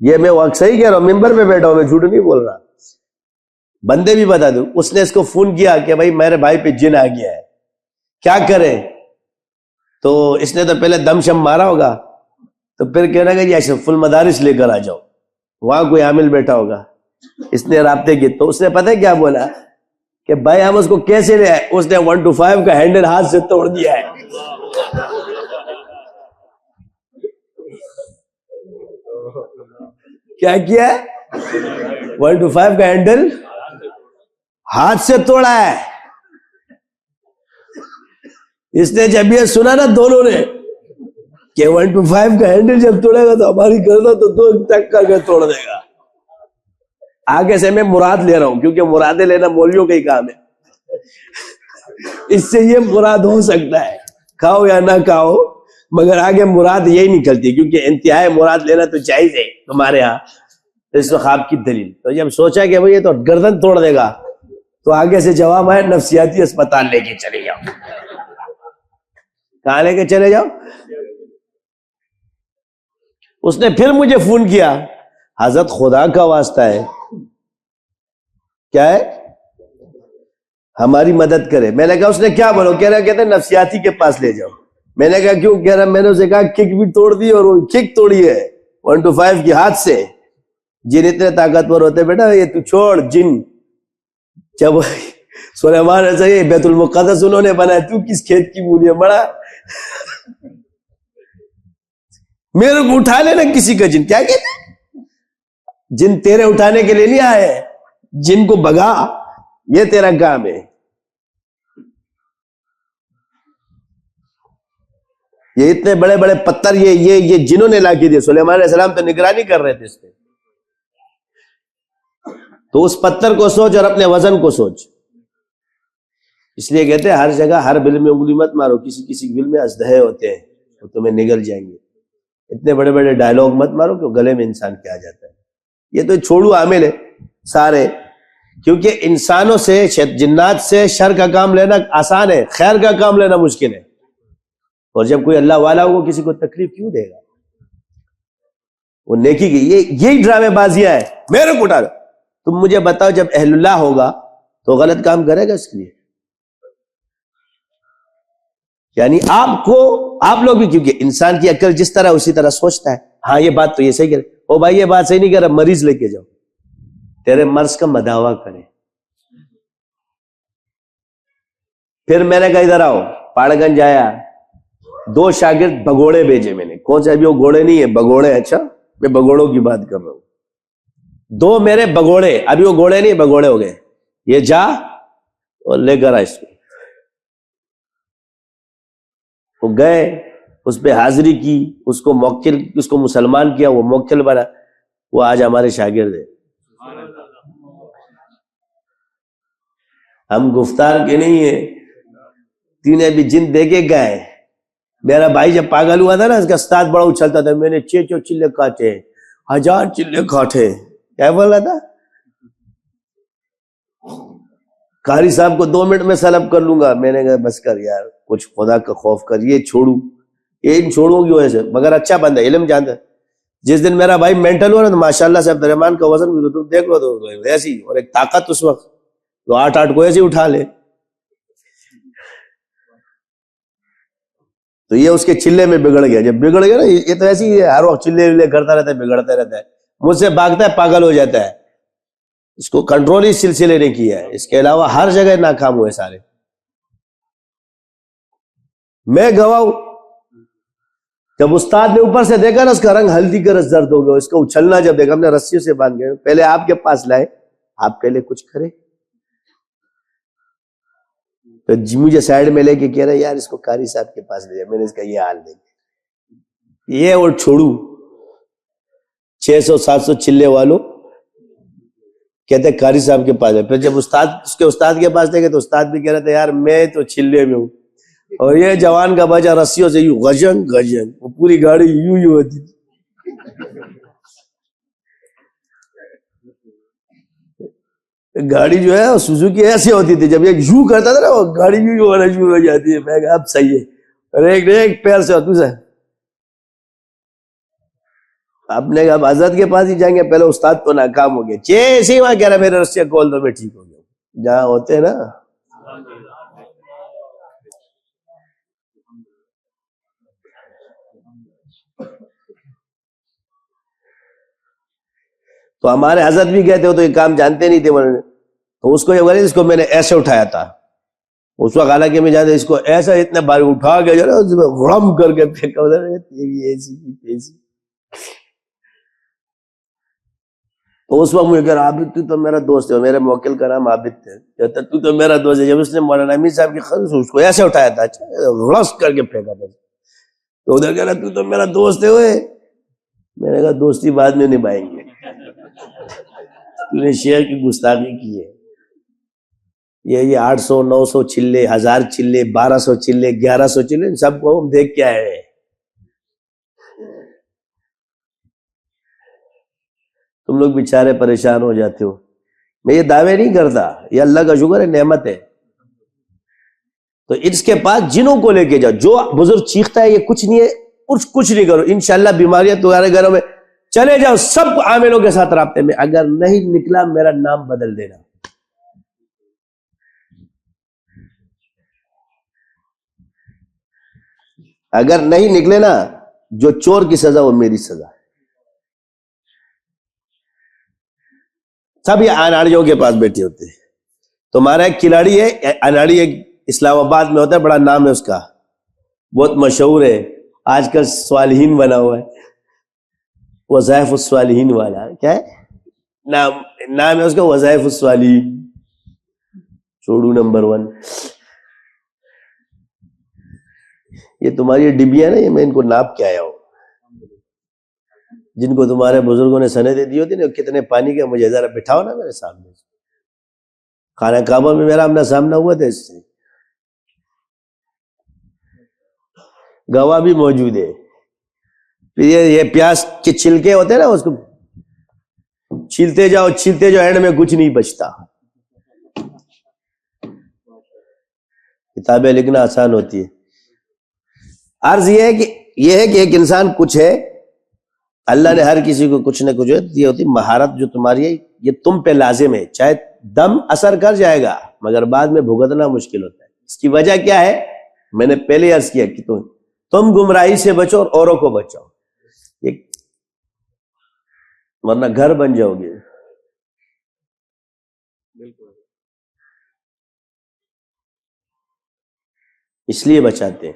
یہ میں وقت صحیح کہہ رہا ہوں، ممبر پہ بیٹھا ہوں، میں جھوٹ نہیں بول رہا، بندے بھی بتا دوں۔ اس نے اس کو فون کیا کہ بھائی میرے بھائی پہ جن آ گیا ہے، کیا کرے؟ تو اس نے تو پہلے دم شم مارا ہوگا، تو پھر کہنا کہ جی اشرف المدارس لے کر آ جاؤ، وہاں کوئی عامل بیٹھا ہوگا۔ اس نے رابطے کی، تو اس نے پتہ ہے کیا بولا کہ بھائی ہم اس کو کیسے لے آئے؟ اس نے 1 to 5 کا ہینڈل ہاتھ سے توڑ دیا ہے۔ کیا کیا ہے؟ 1 to 5 کا ہینڈل ہاتھ سے توڑا ہے۔ اس نے جب یہ سنا نا دونوں نے کہ 1 to 5 کا ہینڈل جب توڑے گا تو ہماری گردن تو 2 تک کر کے توڑ دے گا۔ آگے سے میں مراد لے رہا ہوں، کیونکہ مرادیں لینا مولویوں کا ہی کام ہے۔ اس سے یہ مراد ہو سکتا ہے، کھاؤ یا نہ کھاؤ، مگر آگے مراد یہی نکلتی ہے، کیونکہ انتہائی مراد لینا تو جائز ہے تمہارے ہاں۔ اس وقت آپ کی دلیل، تو جب سوچا کہ بھئی یہ تو گردن توڑ دے گا، تو آگے سے جواب آیا نفسیاتی اسپتال لے کے چلے جاؤ۔ کہاں لے کے چلے جاؤ؟ اس نے پھر مجھے فون کیا، حضرت خدا کا واسطہ ہے، کیا ہے؟ ہماری مدد کرے۔ میں نے کہا اس نے کیا بولو؟ کہہ رہا کہتے ہیں نفسیاتی کے پاس لے جاؤ۔ میں نے کہا کیوں؟ کہہ رہا میں نے اسے کہا کک بھی توڑ دی، اور وہ کک توڑی ہے 1 to 5 کی ہاتھ سے۔ جن اتنے طاقتور ہوتے بیٹا، یہ تو چھوڑ جن، جب سلیمان ایسا یہ بیت المقدس انہوں نے بنایا، تو کس کھیت کی مولی ہے بڑا؟ میرے کو اٹھا لینا کسی کا جن، کیا کہتے ہیں؟ جن تیرے اٹھانے کے لیے نہیں آئے، جن کو بگا، یہ تیرا کام ہے۔ یہ اتنے بڑے بڑے پتھر یہ جنہوں نے لا کے دیے، سلیمان علیہ السلام تو نگرانی کر رہے تھے اس پہ۔ تو اس پتھر کو سوچ اور اپنے وزن کو سوچ۔ اس لیے کہتے ہیں ہر جگہ ہر بل میں انگلی مت مارو، کسی کسی بل میں اژدہے ہوتے ہیں وہ تمہیں نگل جائیں گے۔ اتنے بڑے بڑے ڈائلوگ مت مارو کہ گلے میں انسان کیا جاتا ہے۔ یہ تو چھوڑو عامل ہے سارے، کیونکہ انسانوں سے جنات سے شر کا کام لینا آسان ہے، خیر کا کام لینا مشکل ہے. اور جب کوئی اللہ والا ہو وہ کسی کو تکلیف کیوں دے گا؟ وہ نیکی کی یہی ڈرامے بازیاں ہیں. میرے کو اٹھا، تم مجھے بتاؤ جب اہل اللہ ہوگا تو غلط کام کرے گا اس کے لیے؟ یعنی آپ لوگ بھی، کیونکہ انسان کی عقل جس طرح اسی طرح سوچتا ہے. ہاں یہ بات تو یہ صحیح کرے، او بھائی یہ بات صحیح نہیں کر رہا، مریض لے کے جاؤ، تیرے مرض کا مداوا کرے. پھر میں نے کہا ادھر آؤ، پاڑ گنج آیا، 2 شاگرد بگوڑے بھیجے میں نے. کون سے؟ ابھی وہ گھوڑے نہیں ہے، بگوڑے. اچھا میں بگوڑوں کی بات کر رہا ہوں. 2 میرے بگوڑے، ابھی وہ گھوڑے نہیں بگوڑے ہو گئے. یہ جا اور لے کر آ اس کو. وہ گئے، اس پہ حاضری کی، اس کو مسلمان کیا، وہ موکل بنا. وہ آج ہمارے شاگرد ہے. ہم گفتار کے نہیں ہیں، تینہیں بھی جن دے کے گئے. میرا بھائی جب پاگل ہوا تھا نا، اس کا استاد بڑا اچھلتا تھا، میں نے 6 چلے کاٹے، 1000 چلے کاٹے. کیا بول رہا تھا؟ قاری صاحب کو 2 منٹ میں سلب کر لوں گا. میں نے کہا بس کر یار، کچھ خدا کا خوف کر، یہ چھوڑوں، یہ ان چھوڑوں کی وجہ سے. مگر اچھا بندہ، علم جانتا ہے. جس دن میرا بھائی مینٹل ہوا نا تو ماشاءاللہ سے عبد الرحمن کا وزن بھی تو دیکھ لو تو ایسی، اور ایک طاقت اس وقت تو 8 کو ایسے اٹھا لے. تو یہ اس کے چلے میں بگڑ گیا. جب بگڑ گیا نا، یہ تو ایسی ہی ہے، ہر وقت چلے کرتا رہتا ہے، بگڑتا رہتا ہے، مجھ سے بھاگتا ہے، پاگل ہو جاتا ہے. اس کو کنٹرول اس سلسلے نے کیا ہے، اس کے علاوہ ہر جگہ ناکام ہوئے سارے. میں گواہ ہوں. جب استاد نے اوپر سے دیکھا نا، اس کا رنگ ہلدی کا رس زرد ہو گیا. اس کا اچھلنا جب دیکھا، ہم نے رسیوں سے باندھ گئے. پہلے آپ کے پاس لائے، آپ پہلے کچھ کرے. تو مجھے سائڈ میں لے کے کہہ رہا یار اس کو قاری صاحب کے پاس لے جا. میں نے اس کا یہ حال دیکھا. یہ اور چھوڑوں 600-700 چلے والوں کہتے قاری صاحب کے پاس ہے. پھر جب اس کے استاد کے پاس لے گئے تو استاد بھی کہہ رہے تھے یار میں تو چلے میں ہوں، اور یہ جوان کا بچہ رسیوں سے یوں غجن غجن، وہ پوری گاڑی یوں ہوتی تھی. گاڑی جو ہے سوزوکی ایسے ہوتی تھی، جب یہ یوں کرتا تھا نا وہ گاڑی یوں ہونا شروع ہو جاتی ہے. میں کہا اب صحیح ہے، اور ایک پیر سے ہوتی ہے. اپنے اب حضرت کے پاس ہی جائیں گے. پہلے استاد تو ناکام ہو گیا، جیسے ہی وہاں کہہ رہا میرے رسیہ کھول دو میں ٹھیک ہو گیا. جہاں ہوتے ہیں نا. تو ہمارے حضرت بھی کہتے ہو تو یہ کام جانتے نہیں تھے. تو اس کو یہ بولے، اس کو میں نے ایسے اٹھایا تھا اس وقت، حالانکہ میں جانتے اس کو ایسا اتنا بار اٹھا کے جو نا اس میں غرم کر کے پھینکا. تو اس وقت مجھے کہہ رہا عابد تو میرا دوست ہے، میرے موکل کا نام عابد تھے. کہتا تو میرا دوست ہے. جب اس نے مولانا امین صاحب کی خط اس کو ایسے اٹھایا تھا، رس کر کے پھینکا تھا. تو ادھر کہہ رہا تو میرا دوست ہے ہوئے. میں نے کہا دوستی بعد میں نبھائیں گے، تو نے شیخ کی گستاخی کی ہے. یہ 800 900 چلے، 1000 چلے، 1200 چلے، 1100 چلے، ان سب کو ہم دیکھ کے آئے ہیں. تم لوگ بیچارے پریشان ہو جاتے ہو. میں یہ دعوے نہیں کرتا، یہ اللہ کا شکر ہے، نعمت ہے. تو اس کے پاس جنوں کو لے کے جاؤ. جو بزرگ چیختا ہے یہ کچھ نہیں ہے، کچھ نہیں کرو، انشاءاللہ بیماریاں تمہارے گھروں میں. چلے جاؤ سب عاملوں کے ساتھ رابطے میں. اگر نہیں نکلا میرا نام بدل دینا. اگر نہیں نکلے نا، جو چور کی سزا وہ میری سزا. سب یہ اناڑیوں کے پاس بیٹھے ہوتے ہیں. تمہارا ایک کھلاڑی ہے اناڑی، ایک اسلام آباد میں ہوتا ہے، بڑا نام ہے اس کا، بہت مشہور ہے، آج کل صالحین بنا ہوا ہے، وظائف الصالحین والا. کیا ہے نام ہے اس کا؟ وظائف الصالحین. چھوڑو نمبر 1. یہ تمہاری ڈبیاں نا، یہ میں ان کو ناپ کے آیا ہوں. جن کو تمہارے بزرگوں نے سندیں دی ہوتی نا کتنے پانی کے، مجھے ذرا بٹھاؤ نا میرے سامنے. خانہ کعبہ میں میرا آمنا سامنا ہوا تھا اس سے. گواہ بھی موجود ہے. یہ پیاز کے چھلکے ہوتے ہیں نا، اس کو چھیلتے جاؤ اینڈ میں کچھ نہیں بچتا. کتابیں لکھنا آسان ہوتی ہے. عرض یہ ہے کہ ایک انسان کچھ ہے، اللہ نے ہر کسی کو کچھ نہ کچھ دی ہوتی. مہارت جو تمہاری ہے یہ تم پہ لازم ہے، چاہے دم اثر کر جائے گا مگر بعد میں بھگتنا مشکل ہوتا ہے. اس کی وجہ کیا ہے؟ میں نے پہلے عرض کیا کہ تم گمراہی سے بچو اور اوروں کو بچاؤ، ورنہ گھر بن جاؤ گے. اس لیے بچاتے ہیں.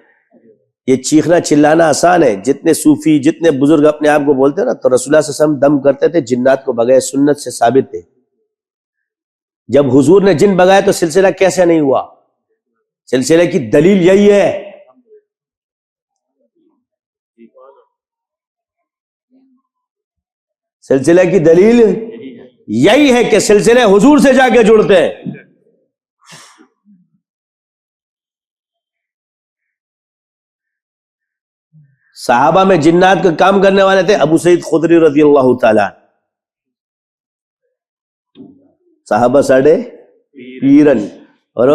یہ چیخنا چلانا آسان ہے. جتنے صوفی جتنے بزرگ اپنے آپ کو بولتے ہیں نا، تو رسول اللہ صلی اللہ علیہ وسلم دم کرتے تھے جنات کو بغیر سنت سے ثابت تھے. جب حضور نے جن بگائے تو سلسلہ کیسے نہیں ہوا؟ سلسلے کی دلیل یہی ہے. سلسلے کی دلیل یہی ہے کہ سلسلے حضور سے جا کے جڑتے ہیں. صحابہ میں جنات کا کام کرنے والے تھے ابو سعید خدری رضی اللہ تعالیٰ. صحابہ ساڑھے پیرن اور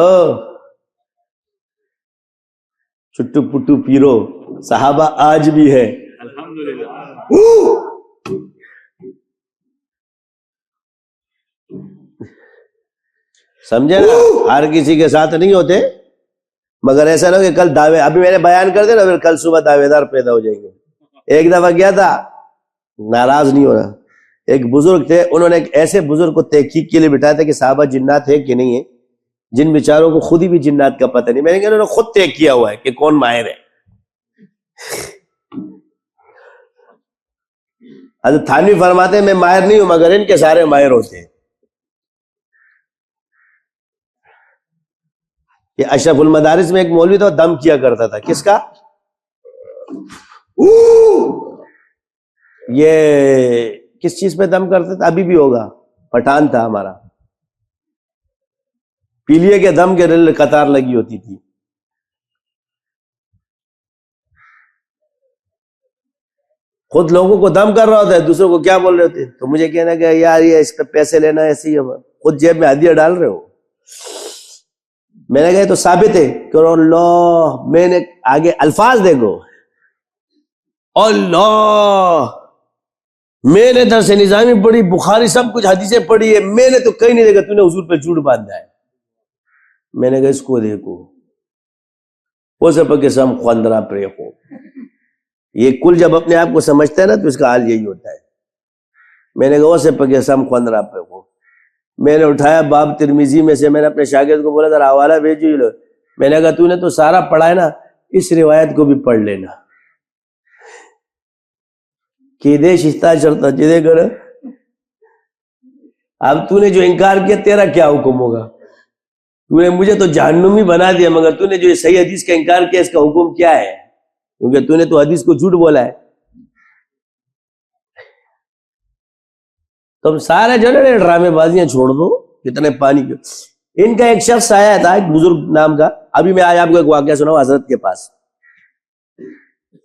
چھٹو پٹو پیرو صحابہ آج بھی ہے. سمجھے نا؟ ہر کسی کے ساتھ نہیں ہوتے، مگر ایسا نہ کہ کل دعوے، ابھی میں نے بیان کر دیا نا، پھر کل صبح دعوے دار پیدا ہو جائیں گے. ایک دفعہ کیا تھا، ناراض نہیں ہونا، ایک بزرگ تھے، انہوں نے ایک ایسے بزرگ کو تحقیق کے لیے بٹھایا تھا کہ صحابہ جنات ہے کہ نہیں ہے. جن بیچاروں کو خود ہی بھی جنات کا پتہ نہیں. میں نے کہا انہوں نے خود طے کیا ہوا ہے کہ کون ماہر ہے. حضرت تھانوی فرماتے ہیں میں ماہر نہیں ہوں مگر ان کے سارے ماہر ہوتے ہیں. یہ اشرف المدارس میں ایک مولوی تھا، دم کیا کرتا تھا. کس کا؟ یہ کس چیز پہ دم کرتا تھا؟ ابھی بھی ہوگا، پٹھان تھا ہمارا. پیلیے کے دم کے ریل قطار لگی ہوتی تھی. خود لوگوں کو دم کر رہا ہوتا ہے، دوسروں کو کیا بول رہے ہوتے. تو مجھے کہنا کہ یار یہ اس پہ پیسے لینا ایسے ہی، خود جیب میں ہدیہ ڈال رہے ہو. میں نے کہا تو ثابت ہے کہ اللہ، میں نے آگے الفاظ دیکھو، اللہ میں نے درس نظامی پڑھی، بخاری سب کچھ حدیثیں پڑھی ہے، میں نے تو کہیں نہیں دیکھا تو نے حضور پہ جھوٹ باندھا ہے. میں نے کہا اس کو دیکھو، وہ سب کے سم خواندرا پریخو. یہ کل جب اپنے آپ کو سمجھتا ہے نا تو اس کا حال یہی ہوتا ہے. میں نے کہا وہ سب کے سم خواندرا پریخو. میں نے اٹھایا باب ترمذی میں سے، میں نے اپنے شاگرد کو بولا ذرا حوالہ بھیجو. میں نے کہا تو نے تو سارا پڑھا ہے نا، اس روایت کو بھی پڑھ لینا. کہ دے شستہ چڑھتا جدے گر. اب تو نے جو انکار کیا تیرا کیا حکم ہوگا؟ تو نے مجھے تو جہنمی بنا دیا، مگر تو نے جو صحیح حدیث کا انکار کیا اس کا حکم کیا ہے؟ کیونکہ تو نے تو حدیث کو جھوٹ بولا ہے. تم سارے جو ہے ڈرامے بازیاں چھوڑ دو، کتنے پانی کے. ان کا ایک شخص آیا تھا، ایک بزرگ نام کا. ابھی میں آج آپ کو ایک واقعہ سناؤں. حضرت کے پاس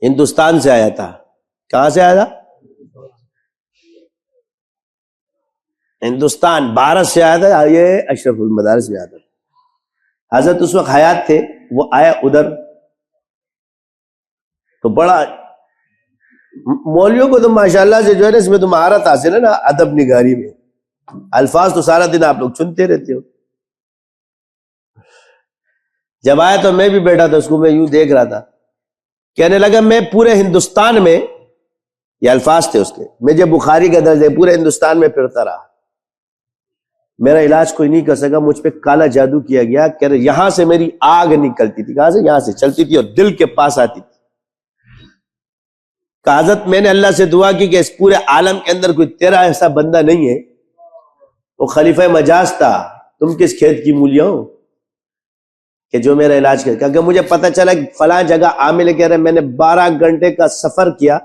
ہندوستان سے آیا تھا. کہاں سے آیا تھا؟ ہندوستان، بھارت سے آیا تھا. یہ اشرف المدارس میں آیا تھا. حضرت اس وقت حیات تھے. وہ آیا ادھر تو بڑا، مولویوں کو تو ماشاءاللہ سے جو ہے نا اس میں تو مہارت حاصل ہے نا، ادب نگاری میں. الفاظ تو سارا دن آپ لوگ چنتے رہتے ہو. جب آیا تو میں بھی بیٹھا تھا، اس کو میں یوں دیکھ رہا تھا. کہنے لگا میں پورے ہندوستان میں، یہ الفاظ تھے اس کے، میں جب بخاری کا درج ہے پورے ہندوستان میں پھرتا رہا، میرا علاج کوئی نہیں کر سکا. مجھ پہ کالا جادو کیا گیا. کہہ رہے یہاں سے میری آگ نکلتی تھی. کہاں سے؟ یہاں سے چلتی تھی اور دل کے پاس آتی تھی. کہ حضرت میں نے اللہ سے دعا کی کہ اس پورے عالم کے اندر کوئی تیرا ایسا بندہ نہیں ہے. وہ خلیفہ مجاز تھا، تم کس کھیت کی مولیاں ہو کہ جو میرا علاج کرے. کیونکہ مجھے پتہ چلا کہ فلاں جگہ عامل کہہ رہے میں نے 12 گھنٹے کا سفر کیا.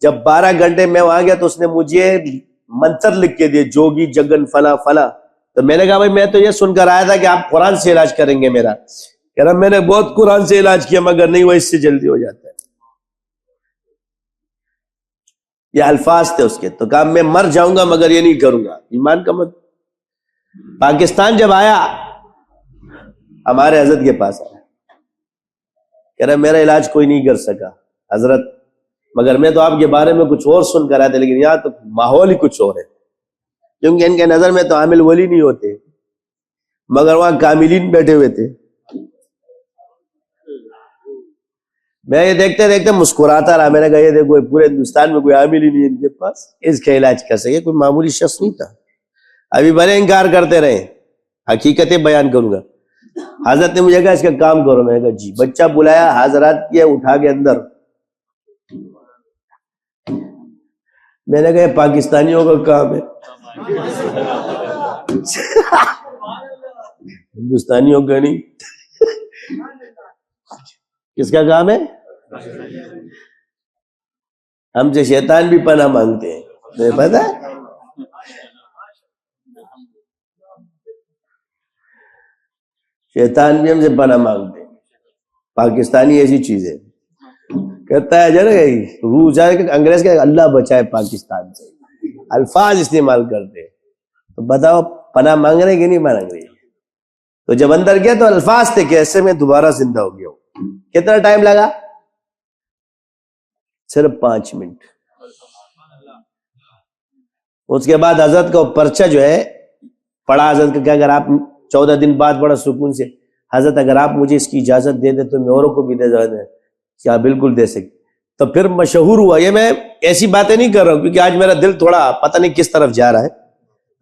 جب 12 گھنٹے میں وہاں گیا تو اس نے مجھے منتر لکھ کے دیے، جوگی جگن فلاں فلاں. تو میں نے کہا بھائی میں تو یہ سن کر آیا تھا کہ آپ قرآن سے علاج کریں گے میرا. کہہ رہا میں نے بہت قرآن سے علاج کیا مگر نہیں، وہ اس سے جلدی ہو جاتا ہے. یہ الفاظ تھے اس کے. تو کہا میں مر جاؤں گا مگر یہ نہیں کروں گا. ایمان کا مت. پاکستان جب آیا ہمارے حضرت کے پاس آیا. کہہ رہا میرا علاج کوئی نہیں کر سکا حضرت، مگر میں تو آپ کے بارے میں کچھ اور سن کر آیا تھا، لیکن یہاں تو ماحول ہی کچھ اور ہے، کیونکہ ان کے نظر میں تو عامل ولی نہیں ہوتے، مگر وہاں کاملین بیٹھے ہوئے تھے۔ میں یہ دیکھتے دیکھتے مسکراتا رہا، میں نے کہا یہ دیکھو پورے ہندوستان میں کوئی عامل ہی نہیں ان کے پاس اس کا علاج کر سکے، کوئی معمولی شخص نہیں تھا۔ ابھی بھلے انکار کرتے رہے، حقیقتیں بیان کروں گا۔ حضرت نے مجھے کہا اس کا کام کرو، میں نے کہا جی۔ بچہ بلایا، حضرات کیا، اٹھا کے اندر، میں نے کہا یہ پاکستانیوں کا کام ہے، ہندوستانیوں کا نہیں۔ کس کا کام ہے؟ ہم سے شیطان بھی پناہ مانگتے ہیں، تمہیں پتا ہے؟ شیطان بھی ہم سے پناہ مانگتے ہیں۔ پاکستانی ایسی چیز ہے، کہتا ہے جانا روح جائے کہ انگریز کا اللہ بچائے پاکستان سے، الفاظ استعمال کرتے ہیں۔ تو بتاؤ پناہ مانگ رہے کہ نہیں مانگ رہے؟ تو جب اندر گیا تو الفاظ تھے کہ ایسے میں دوبارہ زندہ ہو گیا ہوں۔ کتنا ٹائم لگا؟ صرف 5 منٹ۔ اس کے بعد حضرت کا پرچہ جو ہے پڑھا حضرت کا کہ اگر آپ 14 دن بعد بڑا سکون سے، حضرت اگر آپ مجھے اس کی اجازت دے دیں تو میں اوروں کو بھی دے دیں، کیا بالکل دے سکتے۔ تو پھر مشہور ہوا، یہ میں ایسی باتیں نہیں کر رہا ہوں کیونکہ آج میرا دل تھوڑا پتہ نہیں کس طرف جا رہا ہے۔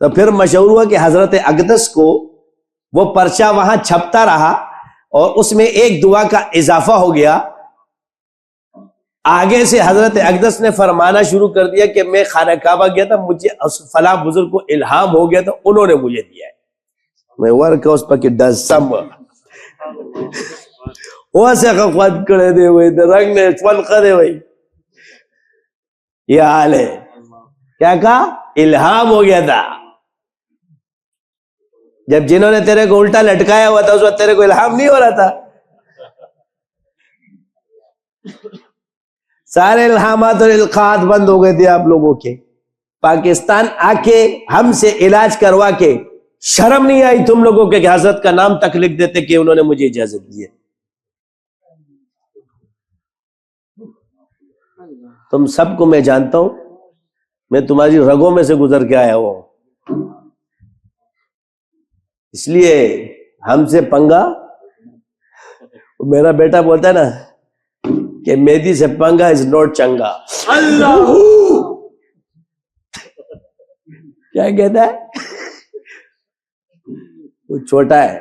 تو پھر مشہور ہوا کہ حضرت اقدس کو وہ پرچہ وہاں چھپتا رہا اور اس میں ایک دعا کا اضافہ ہو گیا۔ آگے سے حضرت اقدس نے فرمانا شروع کر دیا کہ میں خانہ کعبہ گیا تھا، مجھے فلاں بزرگ کو الہام ہو گیا تھا، انہوں نے مجھے دیا ہے۔ میں ورک اس پہ کہ ڈسم وہ سے خود کڑے دے ہوئے رنگ نے فن کرے ہوئے، یہ حال ہے۔ کیا کہا؟ الہام ہو گیا تھا۔ جب جنہوں نے تیرے کو الٹا لٹکایا ہوا تھا اس وقت تیرے کو الہام نہیں ہو رہا تھا؟ سارے الہامات اور القاعات بند ہو گئے تھے آپ لوگوں کے۔ پاکستان آ کے ہم سے علاج کروا کے شرم نہیں آئی تم لوگوں کے کہ حضرت کا نام تک لکھ دیتے کہ انہوں نے مجھے اجازت دی ہے؟ تم سب کو میں جانتا ہوں، میں تمہاری رگوں میں سے گزر کے آیا ہوں، اس لیے ہم سے پنگا۔ میرا بیٹا بولتا ہے نا کہ مہدی سے پنگا از نوٹ چنگا۔ اللہ کیا کہتا ہے؟ وہ چھوٹا ہے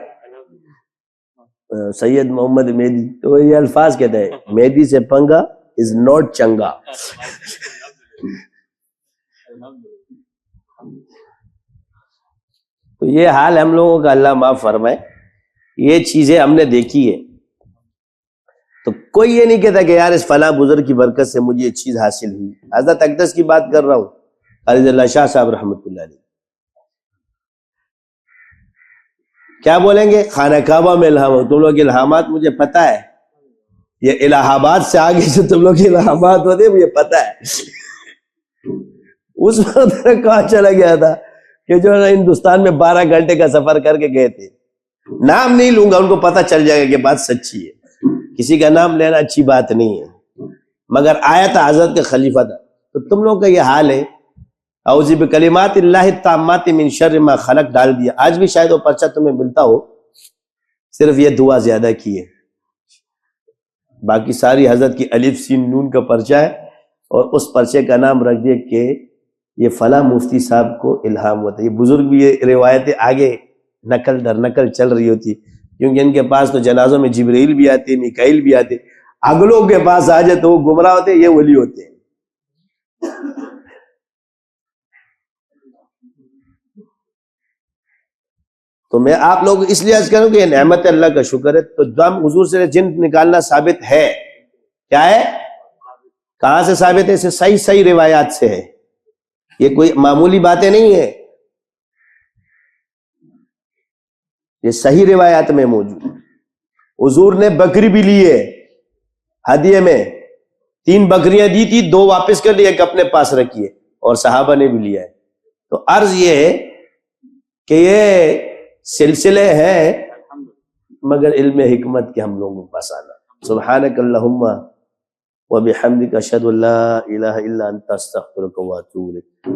سید محمد مہدی، تو وہ یہ الفاظ کہتا ہے مہدی سے پنگا از نوٹ چنگا۔ تو یہ حال ہم لوگوں کا، اللہ معاف فرمائے، یہ چیزیں ہم نے دیکھی ہے۔ تو کوئی یہ نہیں کہتا کہ یار اس فلاں بزرگ کی برکت سے مجھے یہ چیز حاصل ہوئی۔ حضرت اقدس کی بات کر رہا ہوں، علی اللہ شاہ صاحب رحمۃ اللہ علیہ، کیا بولیں گے؟ خانہ کعبہ میں الہام ہو۔ تم لوگ الہامات مجھے پتا ہے، یہ الہ آباد سے آگے جو تم لوگ الہامات ہوتے ہیں مجھے پتا ہے۔ اس وقت کہاں چلا گیا تھا کہ جو ہندوستان میں 12 گھنٹے کا سفر کر کے گئے تھے۔ نام نہیں لوں گا، ان کو پتہ چل جائے گا کہ بات سچی ہے، کسی کا نام لینا اچھی بات نہیں ہے، مگر آیا تھا حضرت کا خلیفہ تھا۔ تو تم لوگ کا یہ حال ہے، اعوذ بکلمات اللہ التامات من شر ما خلق ڈال دیا۔ آج بھی شاید وہ پرچہ تمہیں ملتا ہو، صرف یہ دعا زیادہ کی ہے، باقی ساری حضرت کی الف سین نون کا پرچہ ہے، اور اس پرچے کا نام رکھ دیا کہ یہ فلاں مفتی صاحب کو الہام ہوتا ہے۔ یہ بزرگ بھی یہ روایتیں آگے نقل در نقل چل رہی ہوتی، کیونکہ ان کے پاس تو جنازوں میں جبرائیل بھی آتے، میکائیل بھی آتے، اگلوں کے پاس آ جائے تو وہ گمراہ ہوتے، یہ ولی ہوتے ہیں۔ تو میں آپ لوگ اس لیے عرض کروں کہ یہ نعمت اللہ کا شکر ہے۔ تو دم حضور سے جن نکالنا ثابت ہے، کیا ہے؟ کہاں سے ثابت ہے؟ اسے صحیح روایات سے ہے، یہ کوئی معمولی باتیں نہیں ہے، یہ صحیح روایات میں موجود ہے۔ حضور نے بکری بھی لی ہے ہدیے میں، 3 بکریاں دی تھی، 2 واپس کر لی، ایک اپنے پاس رکھی ہے، اور صحابہ نے بھی لیا ہے۔ تو عرض یہ ہے کہ یہ سلسلے ہیں، مگر علم حکمت کے ہم لوگوں کے پاس آنا سبحانک اللہم وبحمدک اشہد ان لا الہ الا انت استغفرک واتوب الیک.